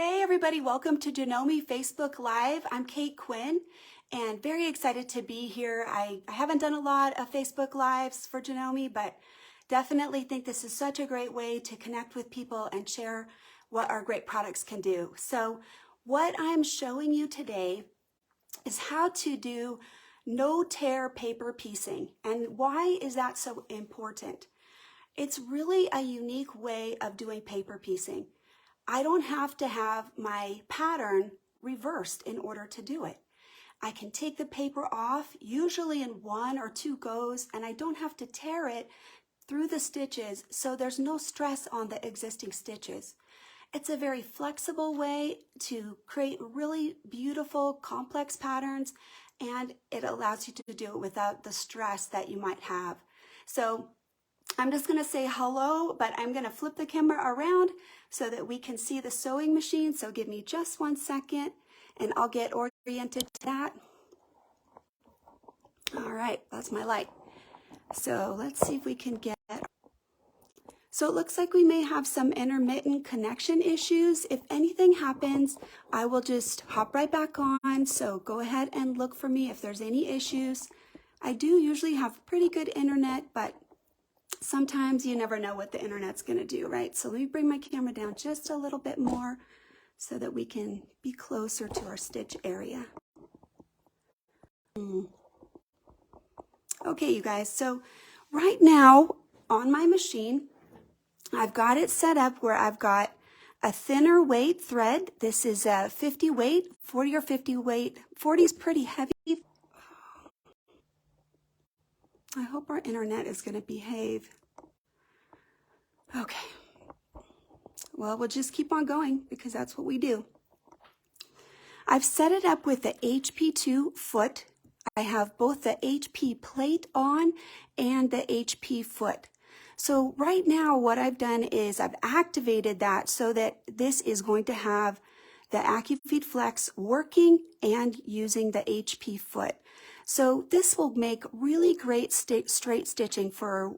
Hey everybody, welcome to Janome Facebook Live. I'm Kate Quinn and very excited to be here. I haven't done a lot of Facebook Lives for Janome, but definitely think this is such a great way to connect with people and share what our great products can do. So what I'm showing you today is how to do no-tear paper piecing. And why is that so important? It's really a unique way of doing paper piecing. I don't have to have my pattern reversed in order to do it. I can take the paper off, usually in 1 or 2 goes, and I don't have to tear it through the stitches, so there's no stress on the existing stitches. It's a very flexible way to create really beautiful, complex patterns, and it allows you to do it without the stress that you might have. So I'm just going to say hello, but I'm going to flip the camera around so that we can see the sewing machine. So give me just 1 second and I'll get oriented to that. All right, that's my light. So let's see if we can get. So it looks like we may have some intermittent connection issues. If anything happens, I will just hop right back on. So go ahead and look for me if there's any issues. I do usually have pretty good internet, but sometimes you never know what the internet's going to do, right? So let me bring my camera down just a little bit more so that we can be closer to our stitch area. Okay, you guys, so right now on my machine, I've got it set up where I've got a thinner weight thread. This is a 50 weight, 40 or 50 weight. 40 is pretty heavy. I hope our internet is going to behave. Okay. Well, we'll just keep on going because that's what we do. I've set it up with the HP2 foot. I have both the HP plate on and the HP foot. So right now what I've done is I've activated that so that this is going to have the AccuFeed Flex working and using the HP foot. So this will make really great straight stitching for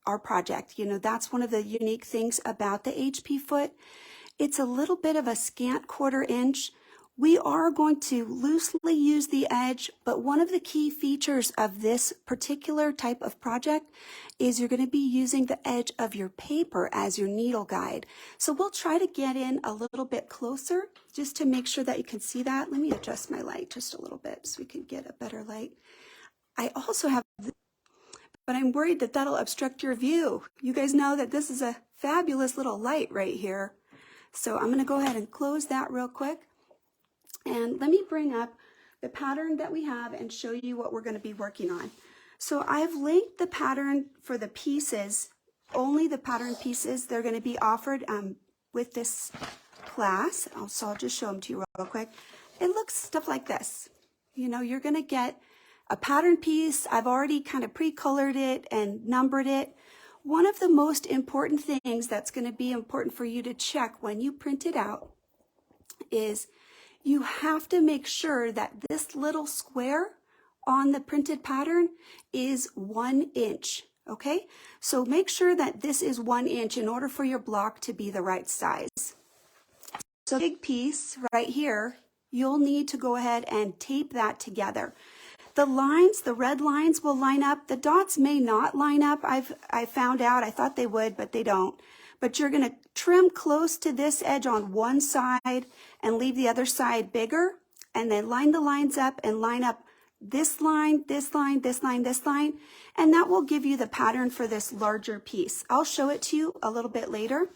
our project. You know, that's one of the unique things about the HP foot. It's a little bit of a scant 1/4 inch. We are going to loosely use the edge, but one of the key features of this particular type of project is you're going to be using the edge of your paper as your needle guide. So we'll try to get in a little bit closer just to make sure that you can see that. Let me adjust my light just a little bit so we can get a better light. I also have, but I'm worried that that'll obstruct your view. You guys know that this is a fabulous little light right here. So I'm going to go ahead and close that real quick. And let me bring up the pattern that we have and show you what we're going to be working on. So I've linked the pattern for the pieces, only the pattern pieces. They're going to be offered with this class. So I'll just show them to you real quick. It looks stuff like this. You know, you're going to get a pattern piece. I've already kind of pre-colored it and numbered it. One of the most important things that's going to be important for you to check when you print it out is you have to make sure that this little square on the printed pattern is 1 inch, okay? So make sure that this is 1 inch in order for your block to be the right size. So big piece right here, you'll need to go ahead and tape that together. The lines, the red lines will line up. The dots may not line up. I found out, I thought they would, but they don't. But you're going to trim close to this edge on one side and leave the other side bigger, and then line the lines up and line up this line, this line, this line, this line, and that will give you the pattern for this larger piece. I'll show it to you a little bit later.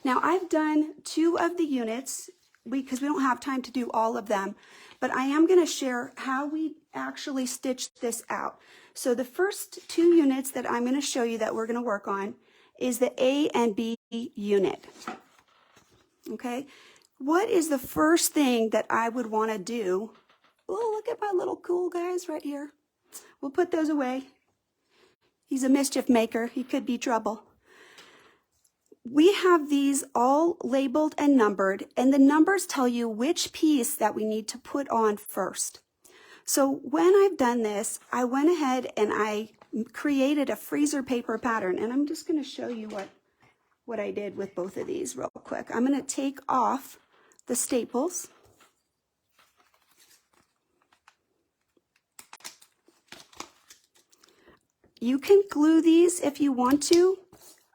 Now I've done 2 of the units because we don't have time to do all of them, but I am going to share how we actually stitch this out. So the first 2 units that I'm going to show you that we're going to work on is the A and B unit. Okay, what is the first thing that I would want to do? Oh, look at my little cool guys right here. We'll put those away. He's a mischief maker. He could be trouble. We have these all labeled and numbered, and the numbers tell you which piece that we need to put on first. So when I've done this, I went ahead and I created a freezer paper pattern, and I'm just going to show you what I did with both of these real quick. I'm going to take off the staples. You can glue these if you want to.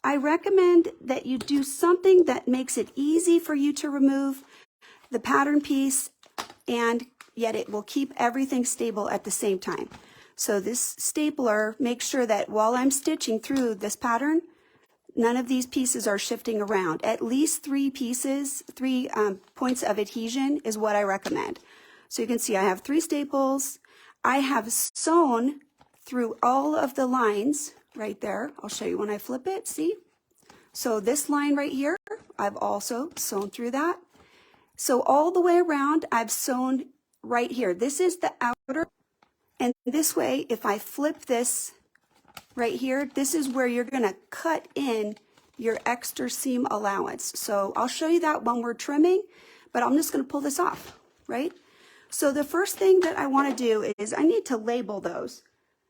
I recommend that you do something that makes it easy for you to remove the pattern piece, and yet it will keep everything stable at the same time. So this stapler makes sure that while I'm stitching through this pattern, none of these pieces are shifting around. At least 3 pieces, 3 points of adhesion is what I recommend. So you can see I have 3 staples. I have sewn through all of the lines right there. I'll show you when I flip it, see? So this line right here, I've also sewn through that. So all the way around, I've sewn right here. This is the outer, and this way, if I flip this right here, this is where you're gonna cut in your extra seam allowance. So I'll show you that when we're trimming, but I'm just gonna pull this off, right? So the first thing that I wanna do is I need to label those.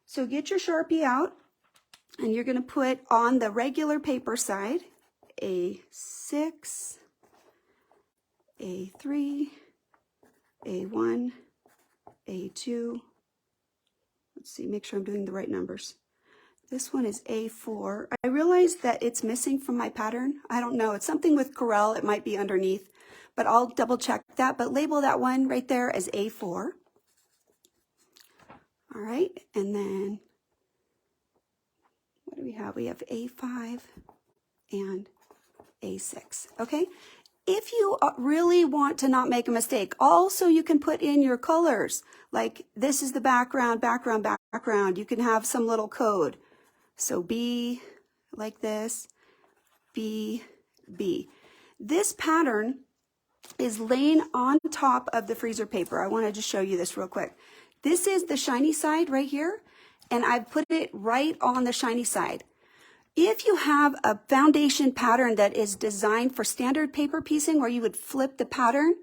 So get your Sharpie out, and you're gonna put on the regular paper side, A6, A3, A1, A2. Let's see, make sure I'm doing the right numbers. This one is A4. I realize that it's missing from my pattern. I don't know, it's something with Corel, it might be underneath, but I'll double check that, but label that one right there as A4. All right, and then what do we have? We have A5 and A6, okay? If you really want to not make a mistake, also you can put in your colors. Like this is the background, background, background. You can have some little code. So B, like this, B, B. This pattern is laying on top of the freezer paper. I wanted to show you this real quick. This is the shiny side right here, and I've put it right on the shiny side. If you have a foundation pattern that is designed for standard paper piecing where you would flip the pattern,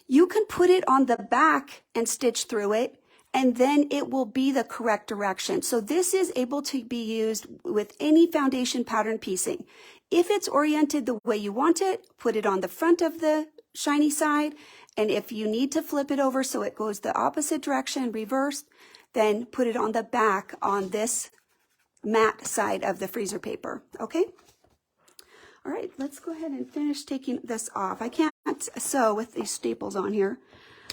you can put it on the back and stitch through it, and then it will be the correct direction. So this is able to be used with any foundation pattern piecing. If it's oriented the way you want it, put it on the front of the shiny side, and if you need to flip it over so it goes the opposite direction, reversed, then put it on the back on this matte side of the freezer paper, okay? All right, let's go ahead and finish taking this off. I can't sew with these staples on here.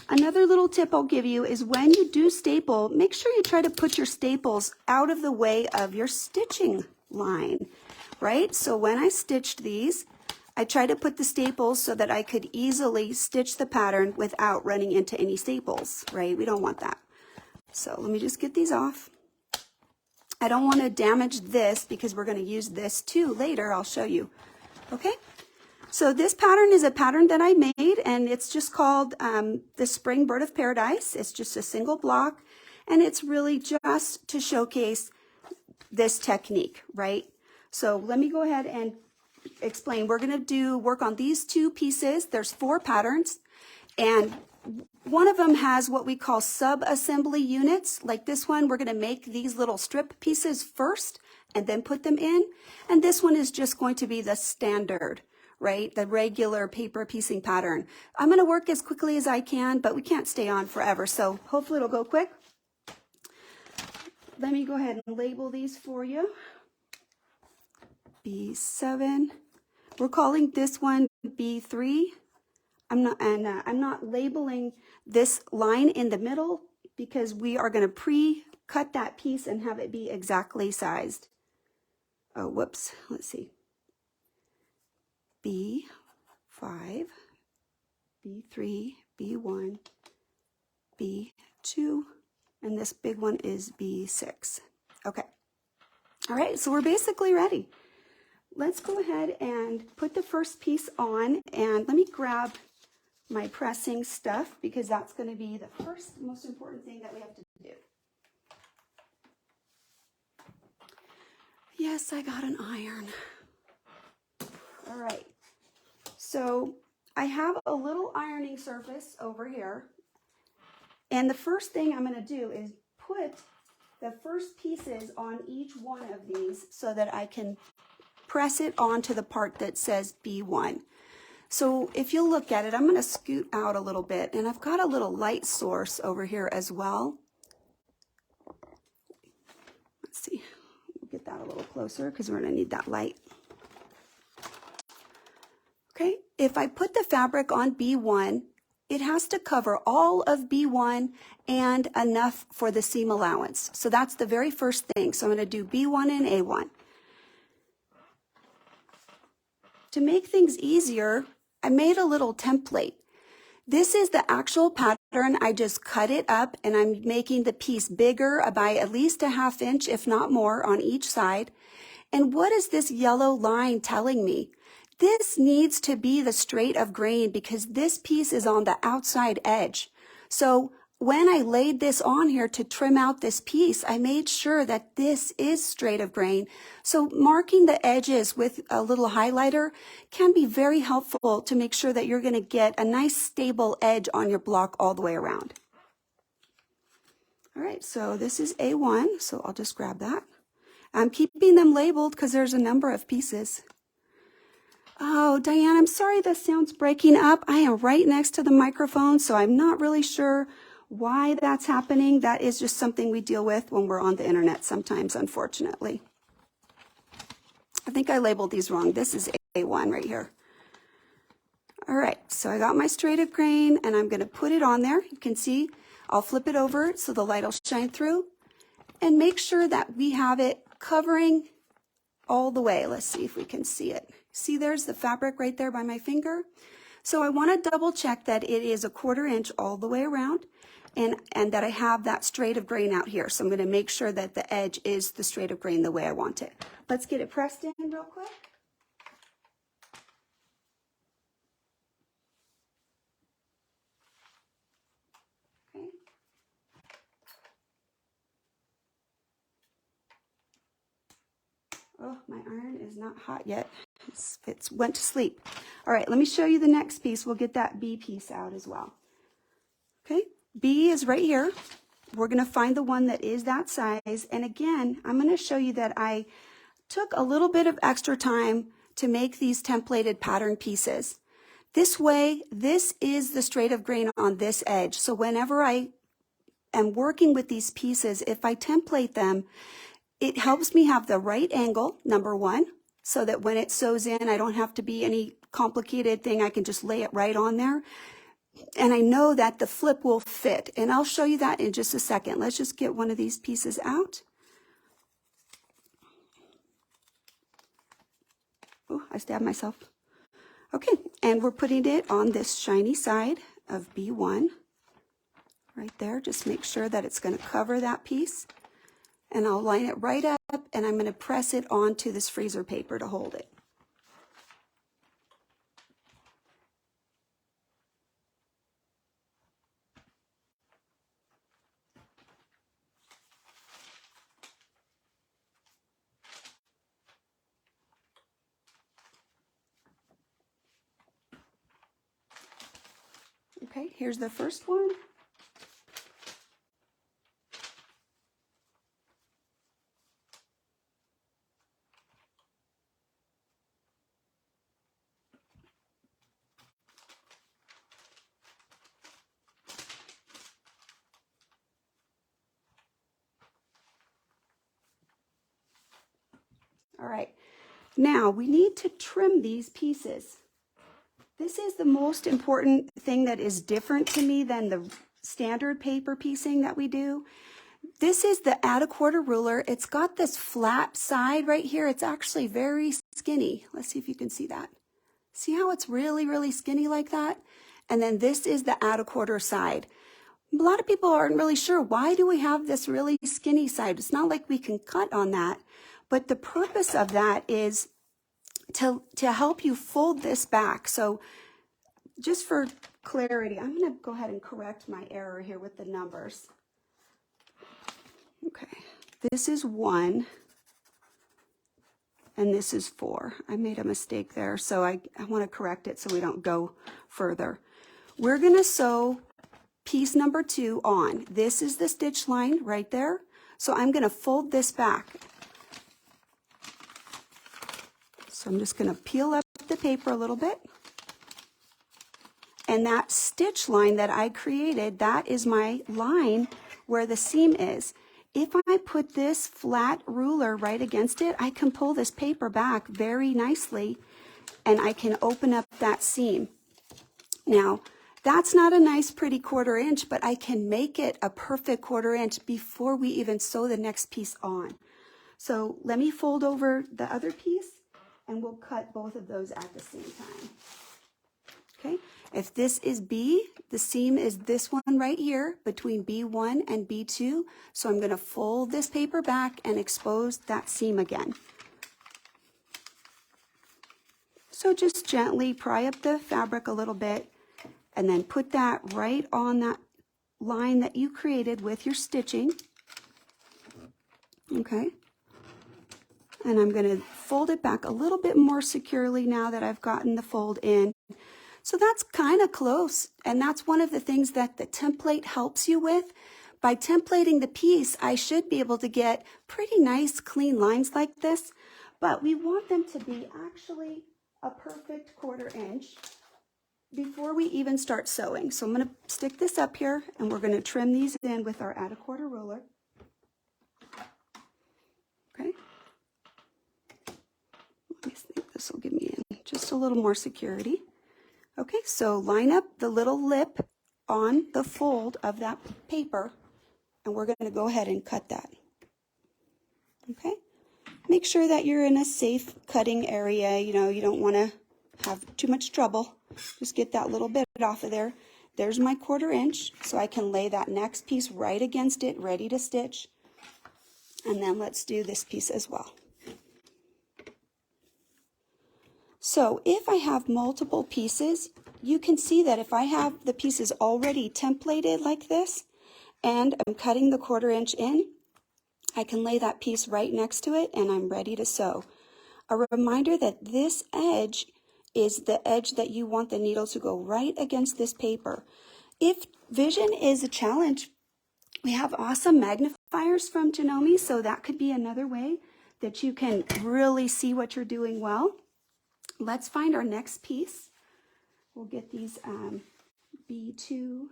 Another little tip I'll give you is when you do staple, make sure you try to put your staples out of the way of your stitching line, right? So when I stitched these, I tried to put the staples so that I could easily stitch the pattern without running into any staples, right? We don't want that. So let me just get these off. I don't want to damage this because we're going to use this too later. I'll show you. Okay. So this pattern is a pattern that I made, and it's just called the Spring Bird of Paradise. It's just a single block, and it's really just to showcase this technique, right? So let me go ahead and explain. We're going to work on these 2 pieces. There's 4 patterns, and one of them has what we call sub-assembly units. Like this one, we're going to make these little strip pieces first and then put them in. And this one is just going to be the standard, right? The regular paper piecing pattern. I'm going to work as quickly as I can, but we can't stay on forever. So hopefully it'll go quick. Let me go ahead and label these for you. B7. We're calling this one B3. I'm not labeling this line in the middle because we are going to pre-cut that piece and have it be exactly sized. Oh, whoops. Let's see. B5, B3, B1, B2, and this big one is B6. Okay. All right, so we're basically ready. Let's go ahead and put the first piece on, and let me grab my pressing stuff because that's going to be the first most important thing that we have to do. Yes, I got an iron. All right, so I have a little ironing surface over here, and the first thing I'm going to do is put the first pieces on each one of these so that I can press it onto the part that says B1. So if you look at it, I'm going to scoot out a little bit, and I've got a little light source over here as well. Let's see, get that a little closer because we're going to need that light. Okay, if I put the fabric on B1, it has to cover all of B1 and enough for the seam allowance. So that's the very first thing. So I'm going to do B1 and A1. To make things easier, I made a little template. This is the actual pattern. I just cut it up and I'm making the piece bigger by at least a ½ inch, if not more, on each side. And what is this yellow line telling me? This needs to be the straight of grain because this piece is on the outside edge. So when I laid this on here to trim out this piece, I made sure that this is straight of grain. So marking the edges with a little highlighter can be very helpful to make sure that you're going to get a nice stable edge on your block all the way around. All right, so this is A1, so I'll just grab that. I'm keeping them labeled because there's a number of pieces. Oh, Diane, I'm sorry the sound's breaking up. I am right next to the microphone, so I'm not really sure why that's happening. That is just something we deal with when we're on the internet sometimes, unfortunately. I think I labeled these wrong. This is A1 right here. All right, so I got my straight of grain, and I'm going to put it on there. You can see I'll flip it over so the light will shine through, and make sure that we have it covering all the way. Let's see if we can see it. See, there's the fabric right there by my finger. So I want to double check that it is a ½ inch all the way around and that I have that straight of grain out here. So I'm going to make sure that the edge is the straight of grain the way I want it. Let's get it pressed in real quick. Okay. Oh, my iron is not hot yet. It's went to sleep. All right, let me show you the next piece. We'll get that B piece out as well. Okay, B is right here. We're going to find the one that is that size. And again, I'm going to show you that I took a little bit of extra time to make these templated pattern pieces. This way, this is the straight of grain on this edge. So whenever I am working with these pieces, if I template them, it helps me have the right angle, number one, so that when it sews in, I don't have to be any complicated thing. I can just lay it right on there. And I know that the flip will fit. And I'll show you that in just a second. Let's just get one of these pieces out. Oh, I stabbed myself. Okay, and we're putting it on this shiny side of B1. Right there. Just make sure that it's going to cover that piece. And I'll line it right up, and I'm going to press it onto this freezer paper to hold it. Okay, here's the first one. All right, now we need to trim these pieces. This is the most important thing that is different to me than the standard paper piecing that we do. This is the add a quarter ruler. It's got this flat side right here. It's actually very skinny. Let's see if you can see that. See how it's really, really skinny like that? And then this is the add a quarter side. A lot of people aren't really sure, why do we have this really skinny side? It's not like we can cut on that. But the purpose of that is to help you fold this back. So just for clarity, I'm going to go ahead and correct my error here with the numbers. Okay, this is 1 and this is 4. I made a mistake there, so I want to correct it so we don't go further. We're going to sew piece number 2 on. This is the stitch line right there. So I'm going to fold this back. So I'm just going to peel up the paper a little bit. And that stitch line that I created, that is my line where the seam is. If I put this flat ruler right against it, I can pull this paper back very nicely and I can open up that seam. Now, that's not a nice pretty 1/4 inch, but I can make it a perfect 1/4 inch before we even sew the next piece on. So let me fold over the other piece and we'll cut both of those at the same time. Okay, if this is B, the seam is this one right here between B1 and B2. So I'm going to fold this paper back and expose that seam again. So just gently pry up the fabric a little bit and then put that right on that line that you created with your stitching. Okay. And I'm going to fold it back a little bit more securely now that I've gotten the fold in. So that's kind of close, and that's one of the things that the template helps you with. By templating the piece, I should be able to get pretty nice clean lines like this, but we want them to be actually a perfect 1/4 inch before we even start sewing. So I'm going to stick this up here, and we're going to trim these in with our add a 1/4 ruler. Okay. Let me think this will give me just a little more security. Okay, so line up the little lip on the fold of that paper, and we're going to go ahead and cut that. Okay, make sure that you're in a safe cutting area. You know, you don't want to have too much trouble. Just get that little bit off of there. There's my 1/4 inch, so I can lay that next piece right against it, ready to stitch. And then let's do this piece as well. So if I have multiple pieces, you can see that if I have the pieces already templated like this, and I'm cutting the 1/4 inch in, I can lay that piece right next to it and I'm ready to sew. A reminder that this edge is the edge that you want the needle to go right against this paper. If vision is a challenge, we have awesome magnifiers from Janome, so that could be another way that you can really see what you're doing well. Let's find our next piece. We'll get these B2.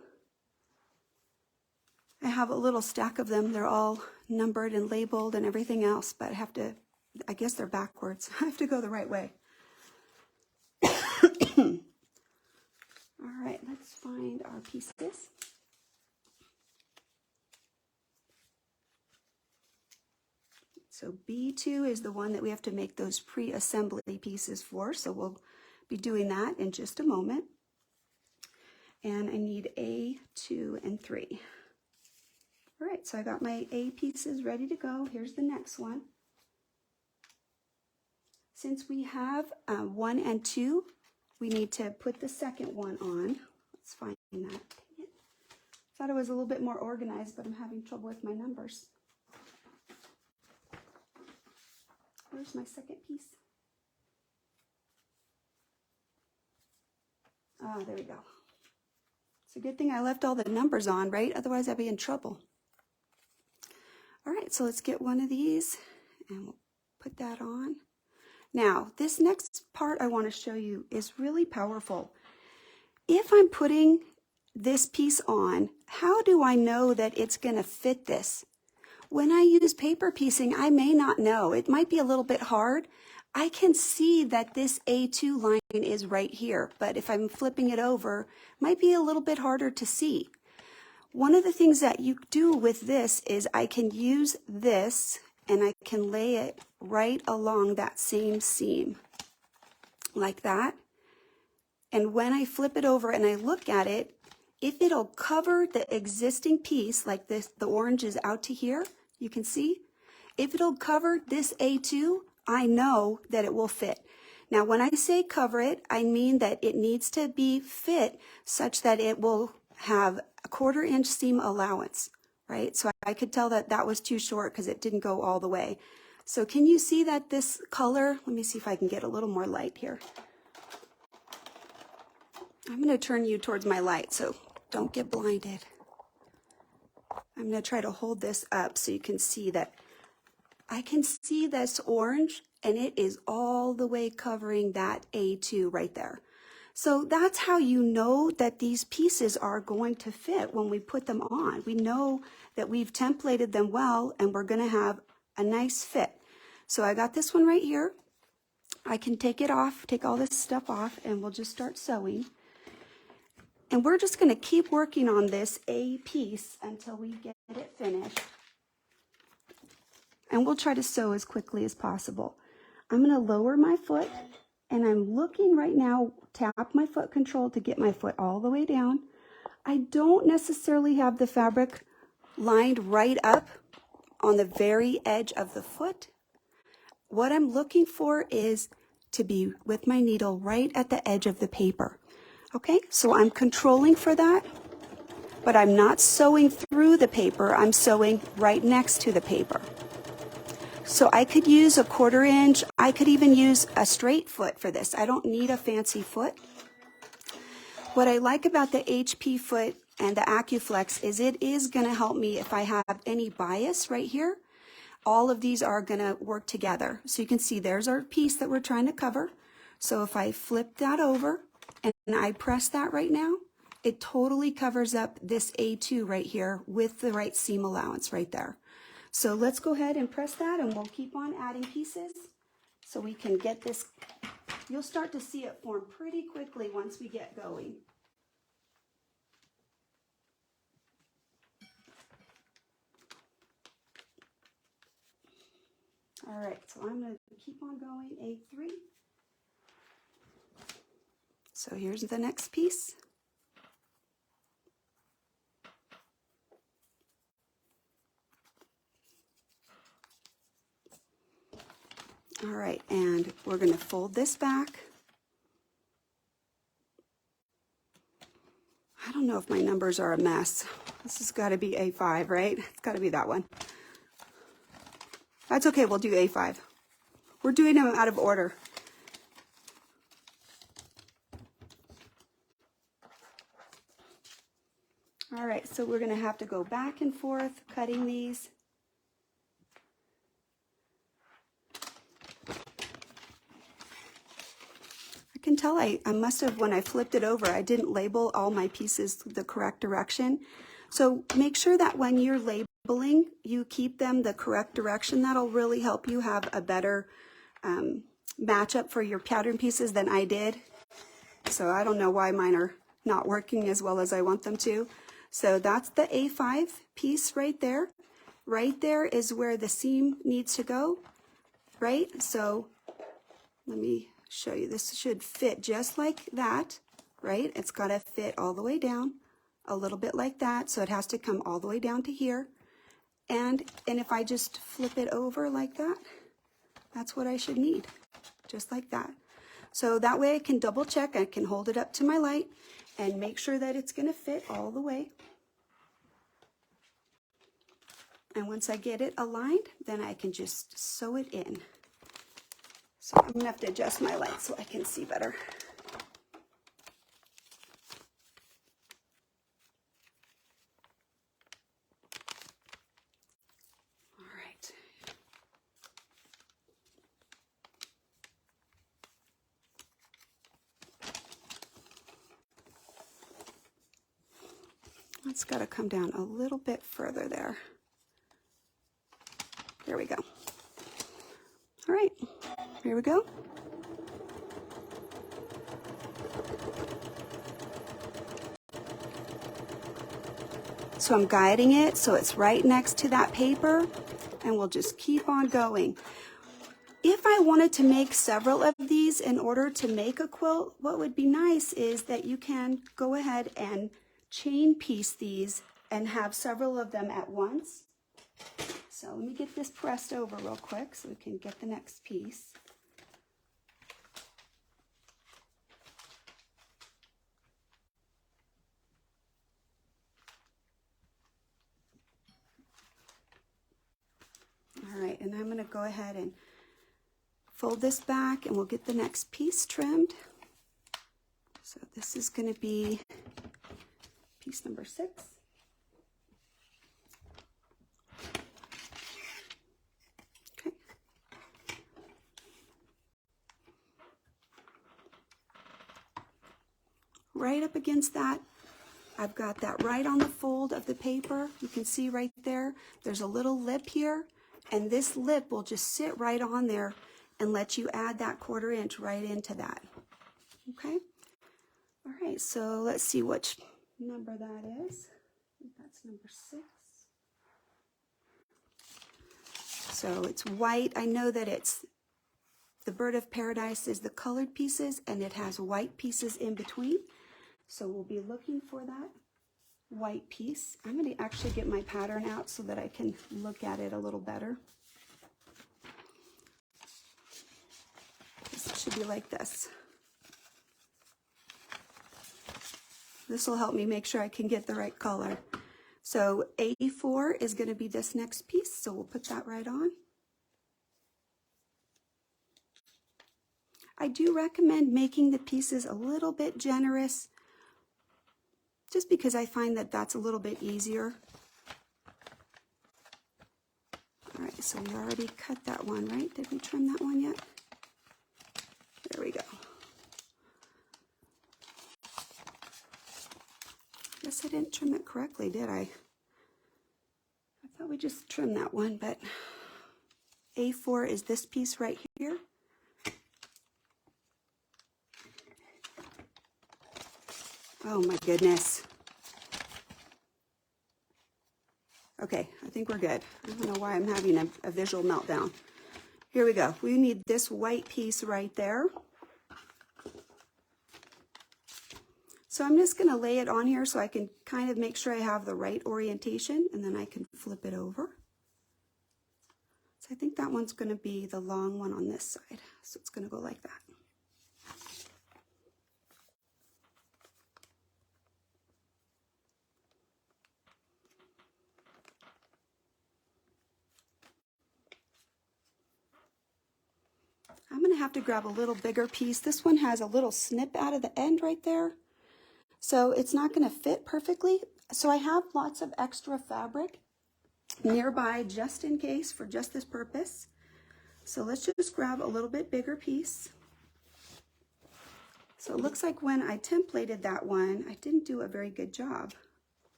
I have a little stack of them. They're all numbered and labeled and everything else, but I guess they're backwards. I have to go the right way. All right, let's find our pieces. So B2 is the one that we have to make those pre-assembly pieces for, so we'll be doing that in just a moment. And I need A, 2, and 3. All right, so I got my A pieces ready to go. Here's the next one. Since we have 1 and 2, we need to put the second one on. Let's find that. Thought it was a little bit more organized, but I'm having trouble with my numbers. Where's my second piece? Ah, there we go. It's a good thing I left all the numbers on, right? Otherwise I'd be in trouble. All right, so let's get one of these and we'll put that on. Now, this next part I want to show you is really powerful. If I'm putting this piece on, how do I know that it's going to fit this? When I use paper piecing, I may not know. It might be a little bit hard. I can see that this A2 line is right here, but if I'm flipping it over, it might be a little bit harder to see. One of the things that you do with this is I can use this and I can lay it right along that same seam, like that. And when I flip it over and I look at it, if it'll cover the existing piece, like this, the orange is out to here, you can see, if it'll cover this A2, I know that it will fit. Now, when I say cover it, I mean that it needs to be fit such that it will have a 1/4 inch seam allowance, right? So I could tell that that was too short because it didn't go all the way. So can you see that this color, let me see if I can get a little more light here. I'm going to turn you towards my light, so don't get blinded. I'm going to try to hold this up so you can see that I can see this orange and it is all the way covering that A2 right there. So that's how you know that these pieces are going to fit when we put them on. We know that we've templated them well and we're going to have a nice fit. So I got this one right here. I can take it off, take all this stuff off, and we'll just start sewing. And we're just going to keep working on this A piece until we get it finished. And we'll try to sew as quickly as possible. I'm going to lower my foot, and I'm looking right now, tap my foot control to get my foot all the way down. I don't necessarily have the fabric lined right up on the very edge of the foot. What I'm looking for is to be with my needle right at the edge of the paper. Okay, so I'm controlling for that, but I'm not sewing through the paper. I'm sewing right next to the paper. So I could use a 1/4 inch. I could even use a straight foot for this. I don't need a fancy foot. What I like about the HP foot and the AccuFlex is it is going to help me if I have any bias right here. All of these are going to work together. So you can see there's our piece that we're trying to cover. So if I flip that over and I press that right now, it totally covers up this A2 right here with the right seam allowance right there. So let's go ahead and press that, and we'll keep on adding pieces so we can get this. You'll start to see it form pretty quickly once we get going. All right, so I'm going to keep on going, A3. So here's the next piece. All right, and we're going to fold this back. I don't know if my numbers are a mess. This has got to be A5, right? It's got to be that one. That's okay, we'll do A5. We're doing them out of order. All right, so we're going to have to go back and forth cutting these. I can tell I must have, when I flipped it over, I didn't label all my pieces the correct direction. So make sure that when you're labeling, you keep them the correct direction. That'll really help you have a better matchup for your pattern pieces than I did. So I don't know why mine are not working as well as I want them to. So that's the A5 piece right there. Right there is where the seam needs to go, right? So let me show you. This should fit just like that, right? It's got to fit all the way down, a little bit like that. So it has to come all the way down to here. And if I just flip it over like that, that's what I should need, just like that. So that way I can double check. I can hold it up to my light and make sure that it's going to fit all the way. And once I get it aligned, then I can just sew it in. So I'm going to have to adjust my light so I can see better. All right. That's got to come down a little bit further there. There we go. All right, here we go. So I'm guiding it so it's right next to that paper, and we'll just keep on going. If I wanted to make several of these in order to make a quilt, what would be nice is that you can go ahead and chain piece these and have several of them at once. So let me get this pressed over real quick so we can get the next piece. All right, and I'm going to go ahead and fold this back, and we'll get the next piece trimmed. So this is going to be piece number 6. Okay. right up against that. I've got that right on the fold of the paper. You can see right there, there's a little lip here, and this lip will just sit right on there and let you add that 1/4 inch right into that. Okay? All right, so let's see which number that is. I think that's number 6. So it's white. I know that it's the Bird of Paradise is the colored pieces, and it has white pieces in between. So we'll be looking for that white piece. I'm going to actually get my pattern out so that I can look at it a little better. This should be like this. This will help me make sure I can get the right color. So A4 is going to be this next piece, so we'll put that right on. I do recommend making the pieces a little bit generous, just because I find that that's a little bit easier. All right, so we already cut that one, right? Did we trim that one yet? There we go. I guess I didn't trim it correctly, did I? I thought we just trimmed that one, but A4 is this piece right here. Oh my goodness. Okay, I think we're good. I don't know why I'm having a visual meltdown. Here we go. We need this white piece right there. So I'm just going to lay it on here so I can kind of make sure I have the right orientation, and then I can flip it over. So I think that one's going to be the long one on this side. So it's going to go like that. I'm going to have to grab a little bigger piece. This one has a little snip out of the end right there. So it's not going to fit perfectly. So I have lots of extra fabric nearby just in case for just this purpose. So let's just grab a little bit bigger piece. So it looks like when I templated that one, I didn't do a very good job.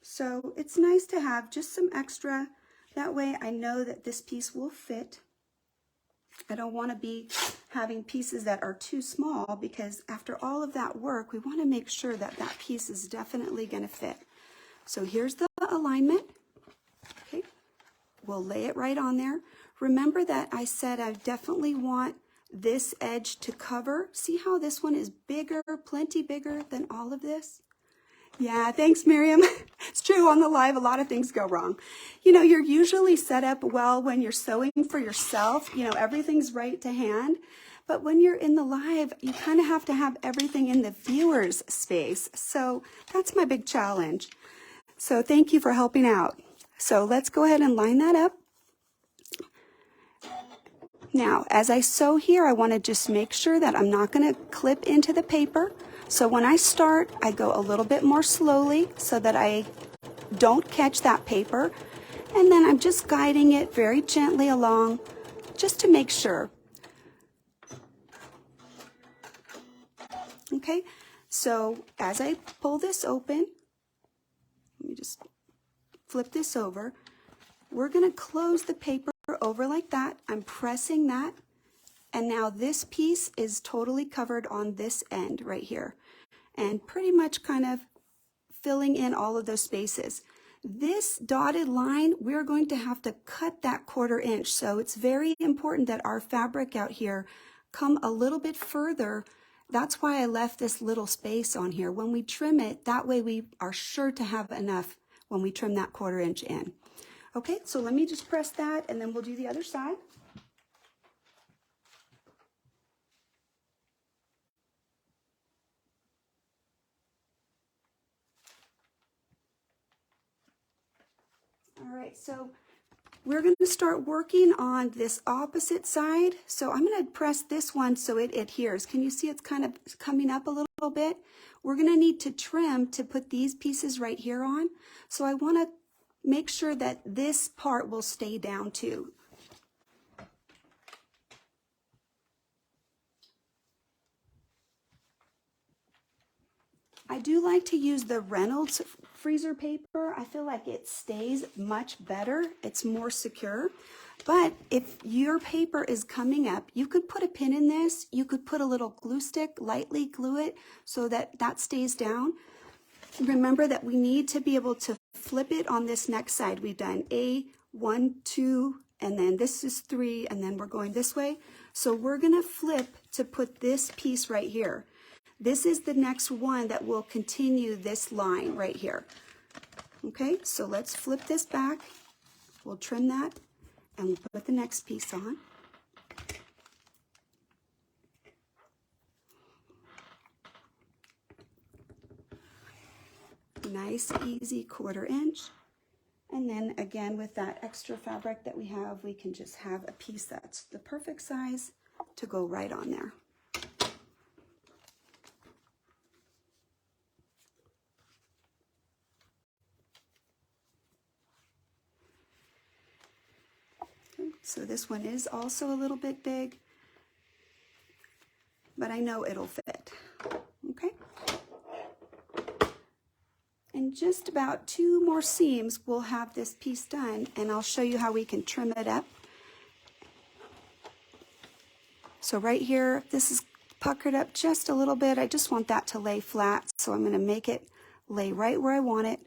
So it's nice to have just some extra. That way I know that this piece will fit. I don't want to be having pieces that are too small, because after all of that work, we want to make sure that that piece is definitely going to fit. So here's the alignment. Okay, we'll lay it right on there. Remember that I said I definitely want this edge to cover. See how this one is bigger, plenty bigger than all of this? Yeah, thanks, Miriam. It's true, on the live, a lot of things go wrong. You know, you're usually set up well when you're sewing for yourself. You know, everything's right to hand. But when you're in the live, you kind of have to have everything in the viewer's space. So that's my big challenge. So thank you for helping out. So let's go ahead and line that up. Now, as I sew here, I want to just make sure that I'm not going to clip into the paper. So when I start, I go a little bit more slowly so that I don't catch that paper. And then I'm just guiding it very gently along just to make sure. Okay, so as I pull this open, let me just flip this over. We're going to close the paper over like that. I'm pressing that. And now this piece is totally covered on this end right here, and pretty much kind of filling in all of those spaces. This dotted line, we're going to have to cut that 1/4 inch. So it's very important that our fabric out here come a little bit further. That's why I left this little space on here. When we trim it, that way we are sure to have enough when we trim that 1/4 inch in. Okay, so let me just press that, and then we'll do the other side. All right, so we're going to start working on this opposite side. So I'm going to press this one so it adheres. Can you see it's kind of coming up a little bit? We're going to need to trim to put these pieces right here on. So I want to make sure that this part will stay down too. I do like to use the Reynolds freezer paper. I feel like it stays much better. It's more secure. But if your paper is coming up, you could put a pin in this. You could put a little glue stick, lightly glue it so that that stays down. Remember that we need to be able to flip it on this next side. We've done A, 1, 2, and then this is 3, and then we're going this way. So we're gonna flip to put this piece right here. This is the next one that will continue this line right here. Okay, so let's flip this back. We'll trim that and we'll put the next piece on. Nice, easy 1/4 inch. And then again, with that extra fabric that we have, we can just have a piece that's the perfect size to go right on there. Okay, so this one is also a little bit big, but I know it'll fit. Okay. In just about 2 more seams, we'll have this piece done, and I'll show you how we can trim it up. So right here, this is puckered up just a little bit. I just want that to lay flat, so I'm going to make it lay right where I want it.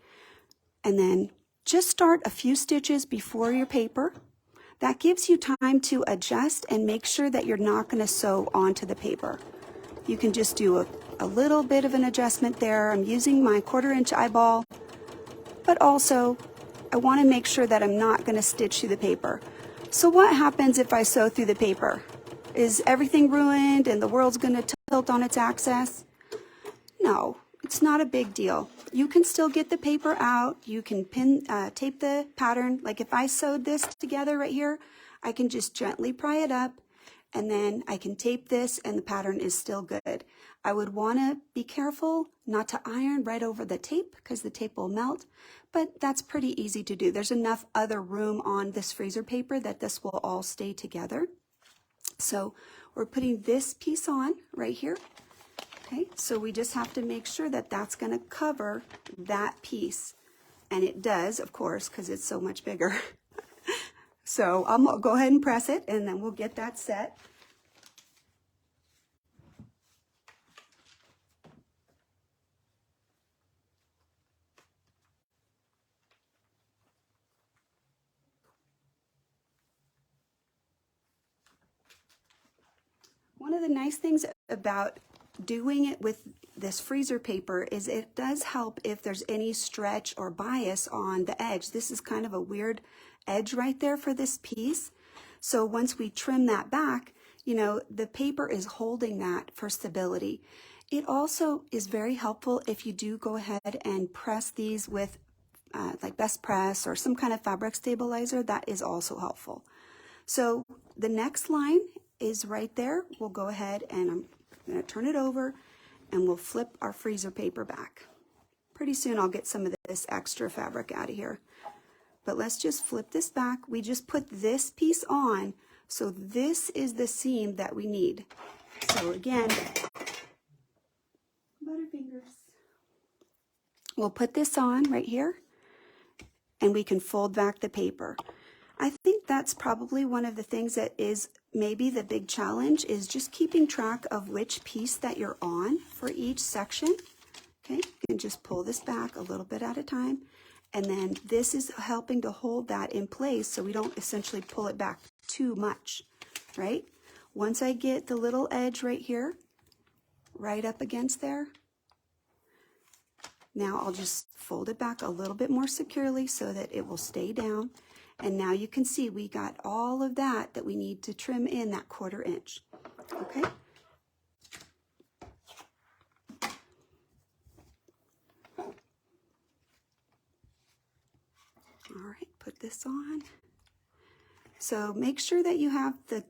And then just start a few stitches before your paper. That gives you time to adjust and make sure that you're not going to sew onto the paper. You can just do a little bit of an adjustment there. I'm using my 1/4 inch eyeball, but also I want to make sure that I'm not going to stitch through the paper. So what happens if I sew through the paper? Is everything ruined and the world's going to tilt on its axis? No, it's not a big deal. You can still get the paper out. You can tape the pattern. Like if I sewed this together right here, I can just gently pry it up, and then I can tape this and the pattern is still good. I would want to be careful not to iron right over the tape because the tape will melt, but that's pretty easy to do. There's enough other room on this freezer paper that this will all stay together. So we're putting this piece on right here. Okay, so we just have to make sure that that's going to cover that piece. And it does, of course, because it's so much bigger. So I'll go ahead and press it, and then we'll get that set. One of the nice things about doing it with this freezer paper is it does help if there's any stretch or bias on the edge. This is kind of a weird edge right there for this piece. So once we trim that back, you know, the paper is holding that for stability. It also is very helpful if you do go ahead and press these with like Best Press or some kind of fabric stabilizer. That is also helpful. So the next line is right there. We'll go ahead and I'm going to turn it over and we'll flip our freezer paper back. Pretty soon I'll get some of this extra fabric out of here. But let's just flip this back. We just put this piece on, so this is the seam that we need. So again, butterfingers. We'll put this on right here, and we can fold back the paper. I think that's probably one of the things that is maybe the big challenge, is just keeping track of which piece that you're on for each section. Okay, you can just pull this back a little bit at a time. And then this is helping to hold that in place so we don't essentially pull it back too much, right? Once I get the little edge right here, right up against there, now I'll just fold it back a little bit more securely so that it will stay down. And now you can see we got all of that we need to trim in that 1/4 inch, okay? All right, put this on. So make sure that you have the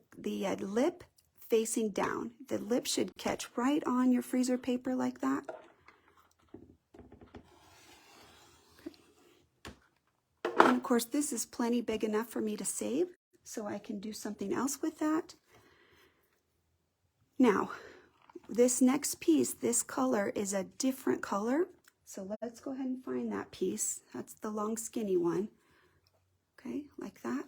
lip facing down. The lip should catch right on your freezer paper like that. Okay. And of course, this is plenty big enough for me to save, so I can do something else with that. Now, this next piece, this color is a different color. So let's go ahead and find that piece. That's the long skinny one. Okay, like that.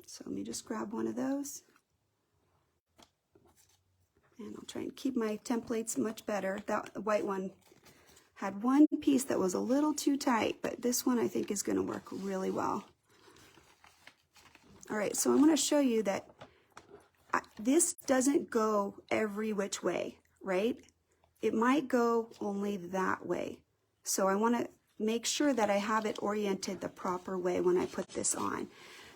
So let me just grab one of those. And I'll try and keep my templates much better. That white one had one piece that was a little too tight, but this one I think is going to work really well. All right, so I'm going to show you that this doesn't go every which way, right? It might go only that way. So I want to make sure that I have it oriented the proper way when I put this on.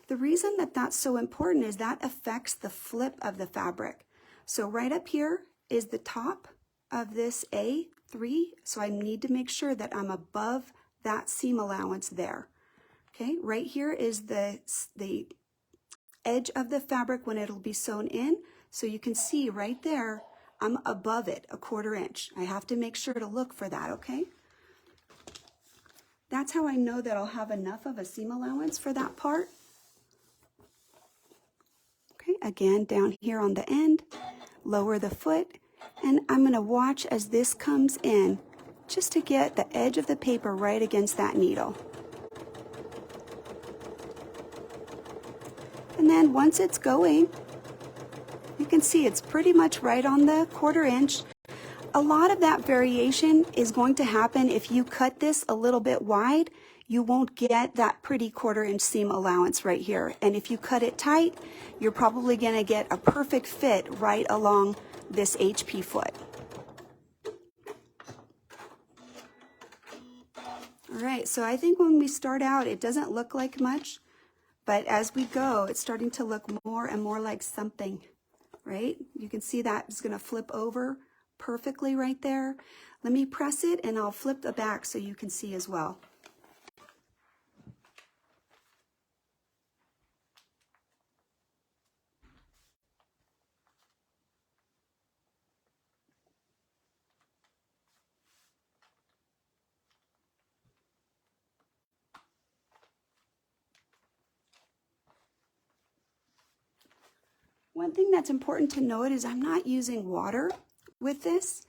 The reason that that's so important is that affects the flip of the fabric. So right up here is the top of this A3, so I need to make sure that I'm above that seam allowance there. Okay, right here is the edge of the fabric when it'll be sewn in, so you can see right there I'm above it 1/4 inch. I have to make sure to look for that, okay? That's how I know that I'll have enough of a seam allowance for that part. Okay, again, down here on the end, lower the foot, and I'm going to watch as this comes in just to get the edge of the paper right against that needle. And then once it's going, you can see it's pretty much right on the 1/4 inch. A lot of that variation is going to happen if you cut this a little bit wide. You won't get that pretty 1/4 inch seam allowance right here. And if you cut it tight, you're probably going to get a perfect fit right along this HP foot. All right, so I think when we start out, it doesn't look like much, but as we go, it's starting to look more and more like something, right? You can see that it's going to flip over perfectly right there. Let me press it and I'll flip the back so you can see as well. One thing that's important to note is I'm not using water with this.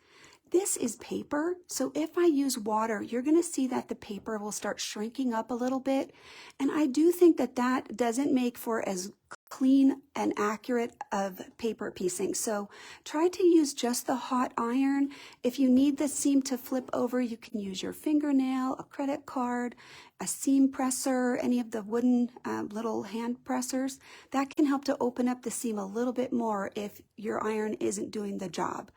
This is paper, so if I use water, you're going to see that the paper will start shrinking up a little bit. And I do think that that doesn't make for as clean and accurate of paper piecing. So try to use just the hot iron. If you need the seam to flip over, you can use your fingernail, a credit card, a seam presser, any of the wooden little hand pressers. That can help to open up the seam a little bit more if your iron isn't doing the job.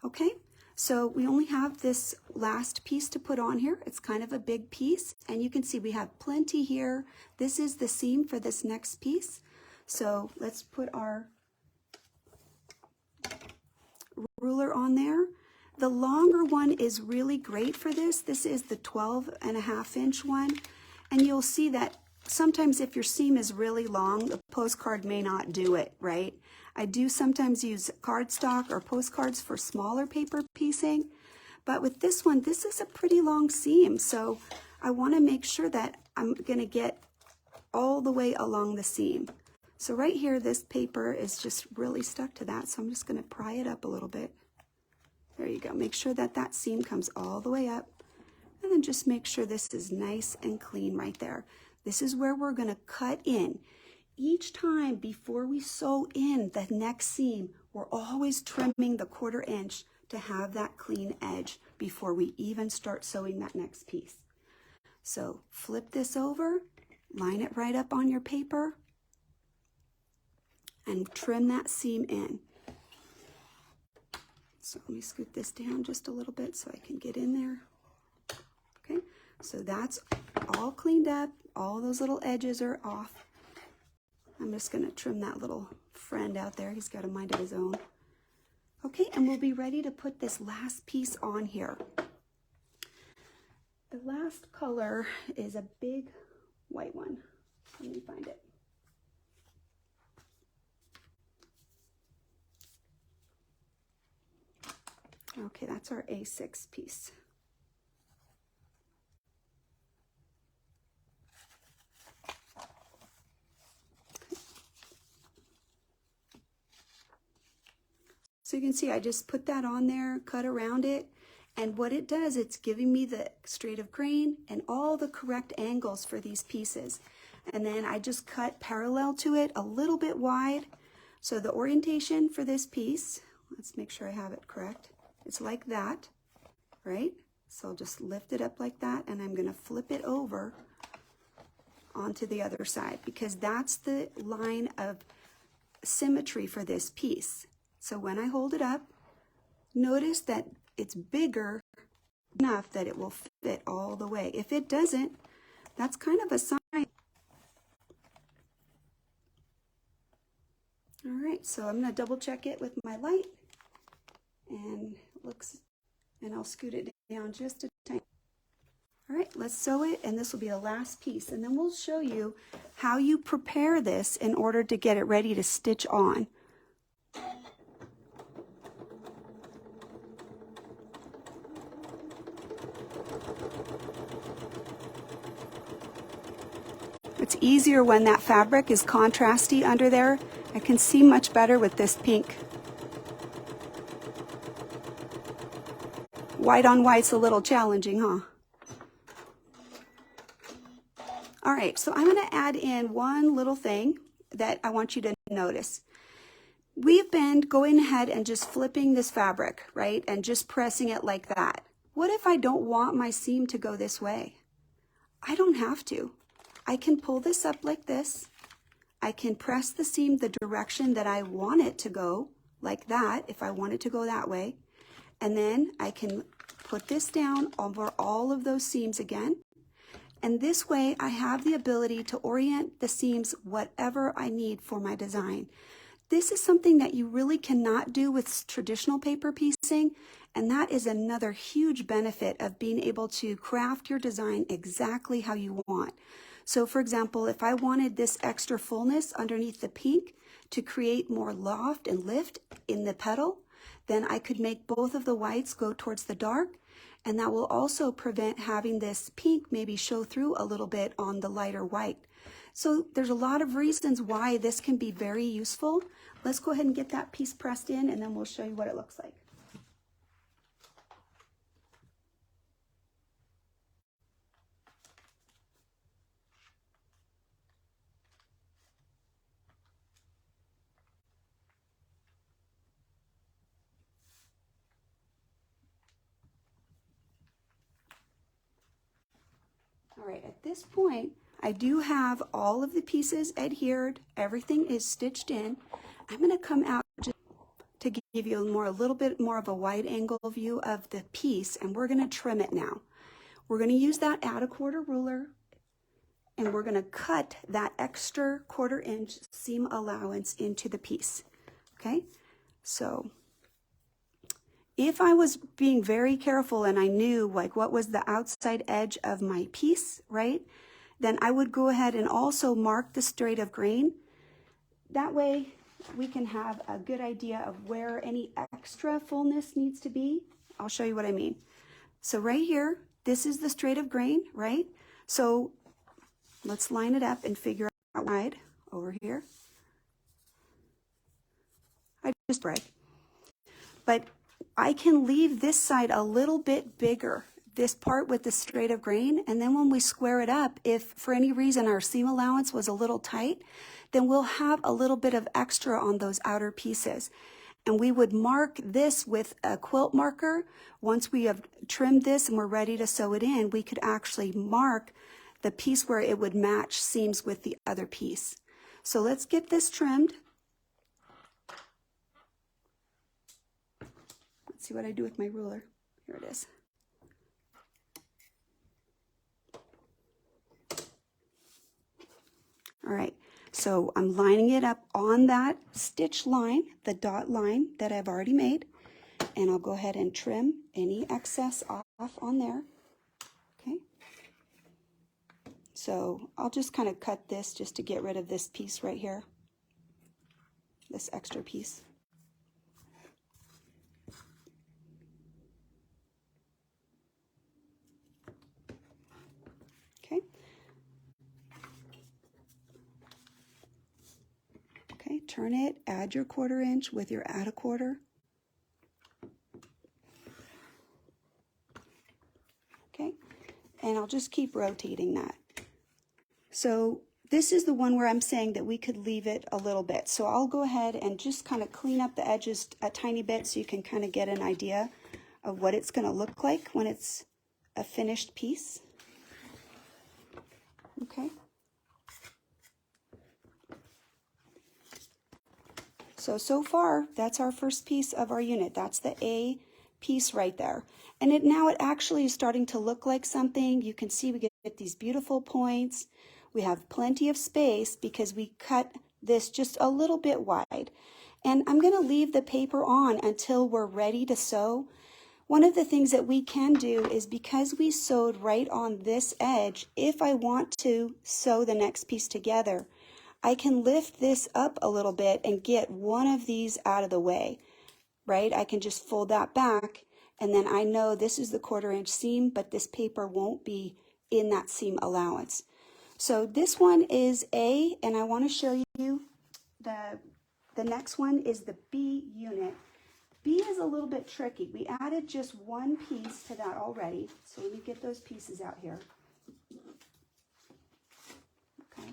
Okay? So we only have this last piece to put on here. It's kind of a big piece, and you can see we have plenty here. This is the seam for this next piece. So let's put our ruler on there. The longer one is really great for this. This is the 12.5 inch one, and you'll see that sometimes if your seam is really long, the postcard may not do it, right? I do sometimes use cardstock or postcards for smaller paper piecing, but with this one, this is a pretty long seam, so I want to make sure that I'm going to get all the way along the seam. So right here, this paper is just really stuck to that, so I'm just going to pry it up a little bit. There you go. Make sure that that seam comes all the way up, and then just make sure this is nice and clean right there. This is where we're going to cut in. Each time before we sew in the next seam, we're always trimming the 1/4 inch to have that clean edge before we even start sewing that next piece. So flip this over, line it right up on your paper, and trim that seam in. So let me scoot this down just a little bit so I can get in there. Okay, so that's all cleaned up. All those little edges are off. I'm just going to trim that little friend out there. He's got a mind of his own. Okay, and we'll be ready to put this last piece on here. The last color is a big white one. Let me find it. Okay, that's our A6 piece. So you can see, I just put that on there, cut around it, and what it does, it's giving me the straight of grain and all the correct angles for these pieces. And then I just cut parallel to it a little bit wide. So the orientation for this piece, let's make sure I have it correct. It's like that, right? So I'll just lift it up like that, and I'm gonna flip it over onto the other side because that's the line of symmetry for this piece. So when I hold it up, notice that it's bigger enough that it will fit all the way. If it doesn't, that's kind of a sign. All right, so I'm gonna double check it with my light, and I'll scoot it down just a tiny. All right, let's sew it, and this will be the last piece, and then we'll show you how you prepare this in order to get it ready to stitch on. It's easier when that fabric is contrasty under there. I can see much better with this pink. White on white's a little challenging, huh? All right, so I'm gonna add in one little thing that I want you to notice. We've been going ahead and just flipping this fabric, right? And just pressing it like that. What if I don't want my seam to go this way? I don't have to. I can pull this up like this. I can press the seam the direction that I want it to go, like that, if I want it to go that way. And then I can put this down over all of those seams again. And this way I have the ability to orient the seams whatever I need for my design. This is something that you really cannot do with traditional paper piecing, and that is another huge benefit of being able to craft your design exactly how you want. So for example, if I wanted this extra fullness underneath the pink to create more loft and lift in the petal, then I could make both of the whites go towards the dark, and that will also prevent having this pink maybe show through a little bit on the lighter white. So there's a lot of reasons why this can be very useful. Let's go ahead and get that piece pressed in, and then we'll show you what it looks like. All right, at this point, I do have all of the pieces adhered. Everything is stitched in. I'm going to come out just to give you a little bit more of a wide angle view of the piece, and we're going to trim it now. We're going to use that add a quarter ruler, and we're going to cut that extra 1/4 inch seam allowance into the piece. Okay, so if I was being very careful and I knew like what was the outside edge of my piece, right, then I would go ahead and also mark the straight of grain. That way we can have a good idea of where any extra fullness needs to be. I'll show you what I mean. So right here, this is the straight of grain, right? So let's line it up and figure out wide over here. I just break. But I can leave this side a little bit bigger, this part with the straight of grain, and then when we square it up, if for any reason our seam allowance was a little tight, then we'll have a little bit of extra on those outer pieces. And we would mark this with a quilt marker. Once we have trimmed this and we're ready to sew it in, we could actually mark the piece where it would match seams with the other piece. So let's get this trimmed. Let's see what I do with my ruler. Here it is. All right, so I'm lining it up on that stitch line, the dot line that I've already made, and I'll go ahead and trim any excess off on there. Okay, so I'll just kind of cut this just to get rid of this piece right here, this extra piece. Okay. Okay, turn it, add your 1/4 inch with your add a quarter. and I'll just keep rotating that. So this is the one where I'm saying that we could leave it a little bit. So I'll go ahead and just kind of clean up the edges a tiny bit so you can kind of get an idea of what it's going to look like when it's a finished piece. Okay. So far, that's our first piece of our unit. That's the A piece right there. And now it actually is starting to look like something. You can see we get these beautiful points. We have plenty of space because we cut this just a little bit wide. And I'm going to leave the paper on until we're ready to sew. One of the things that we can do is, because we sewed right on this edge, if I want to sew the next piece together, I can lift this up a little bit and get one of these out of the way, right? I can just fold that back, and then I know this is the 1/4 inch seam, but this paper won't be in that seam allowance. So this one is A, and I want to show you the next one is the B unit. B is a little bit tricky. We added just one piece to that already, so let me get those pieces out here. Okay.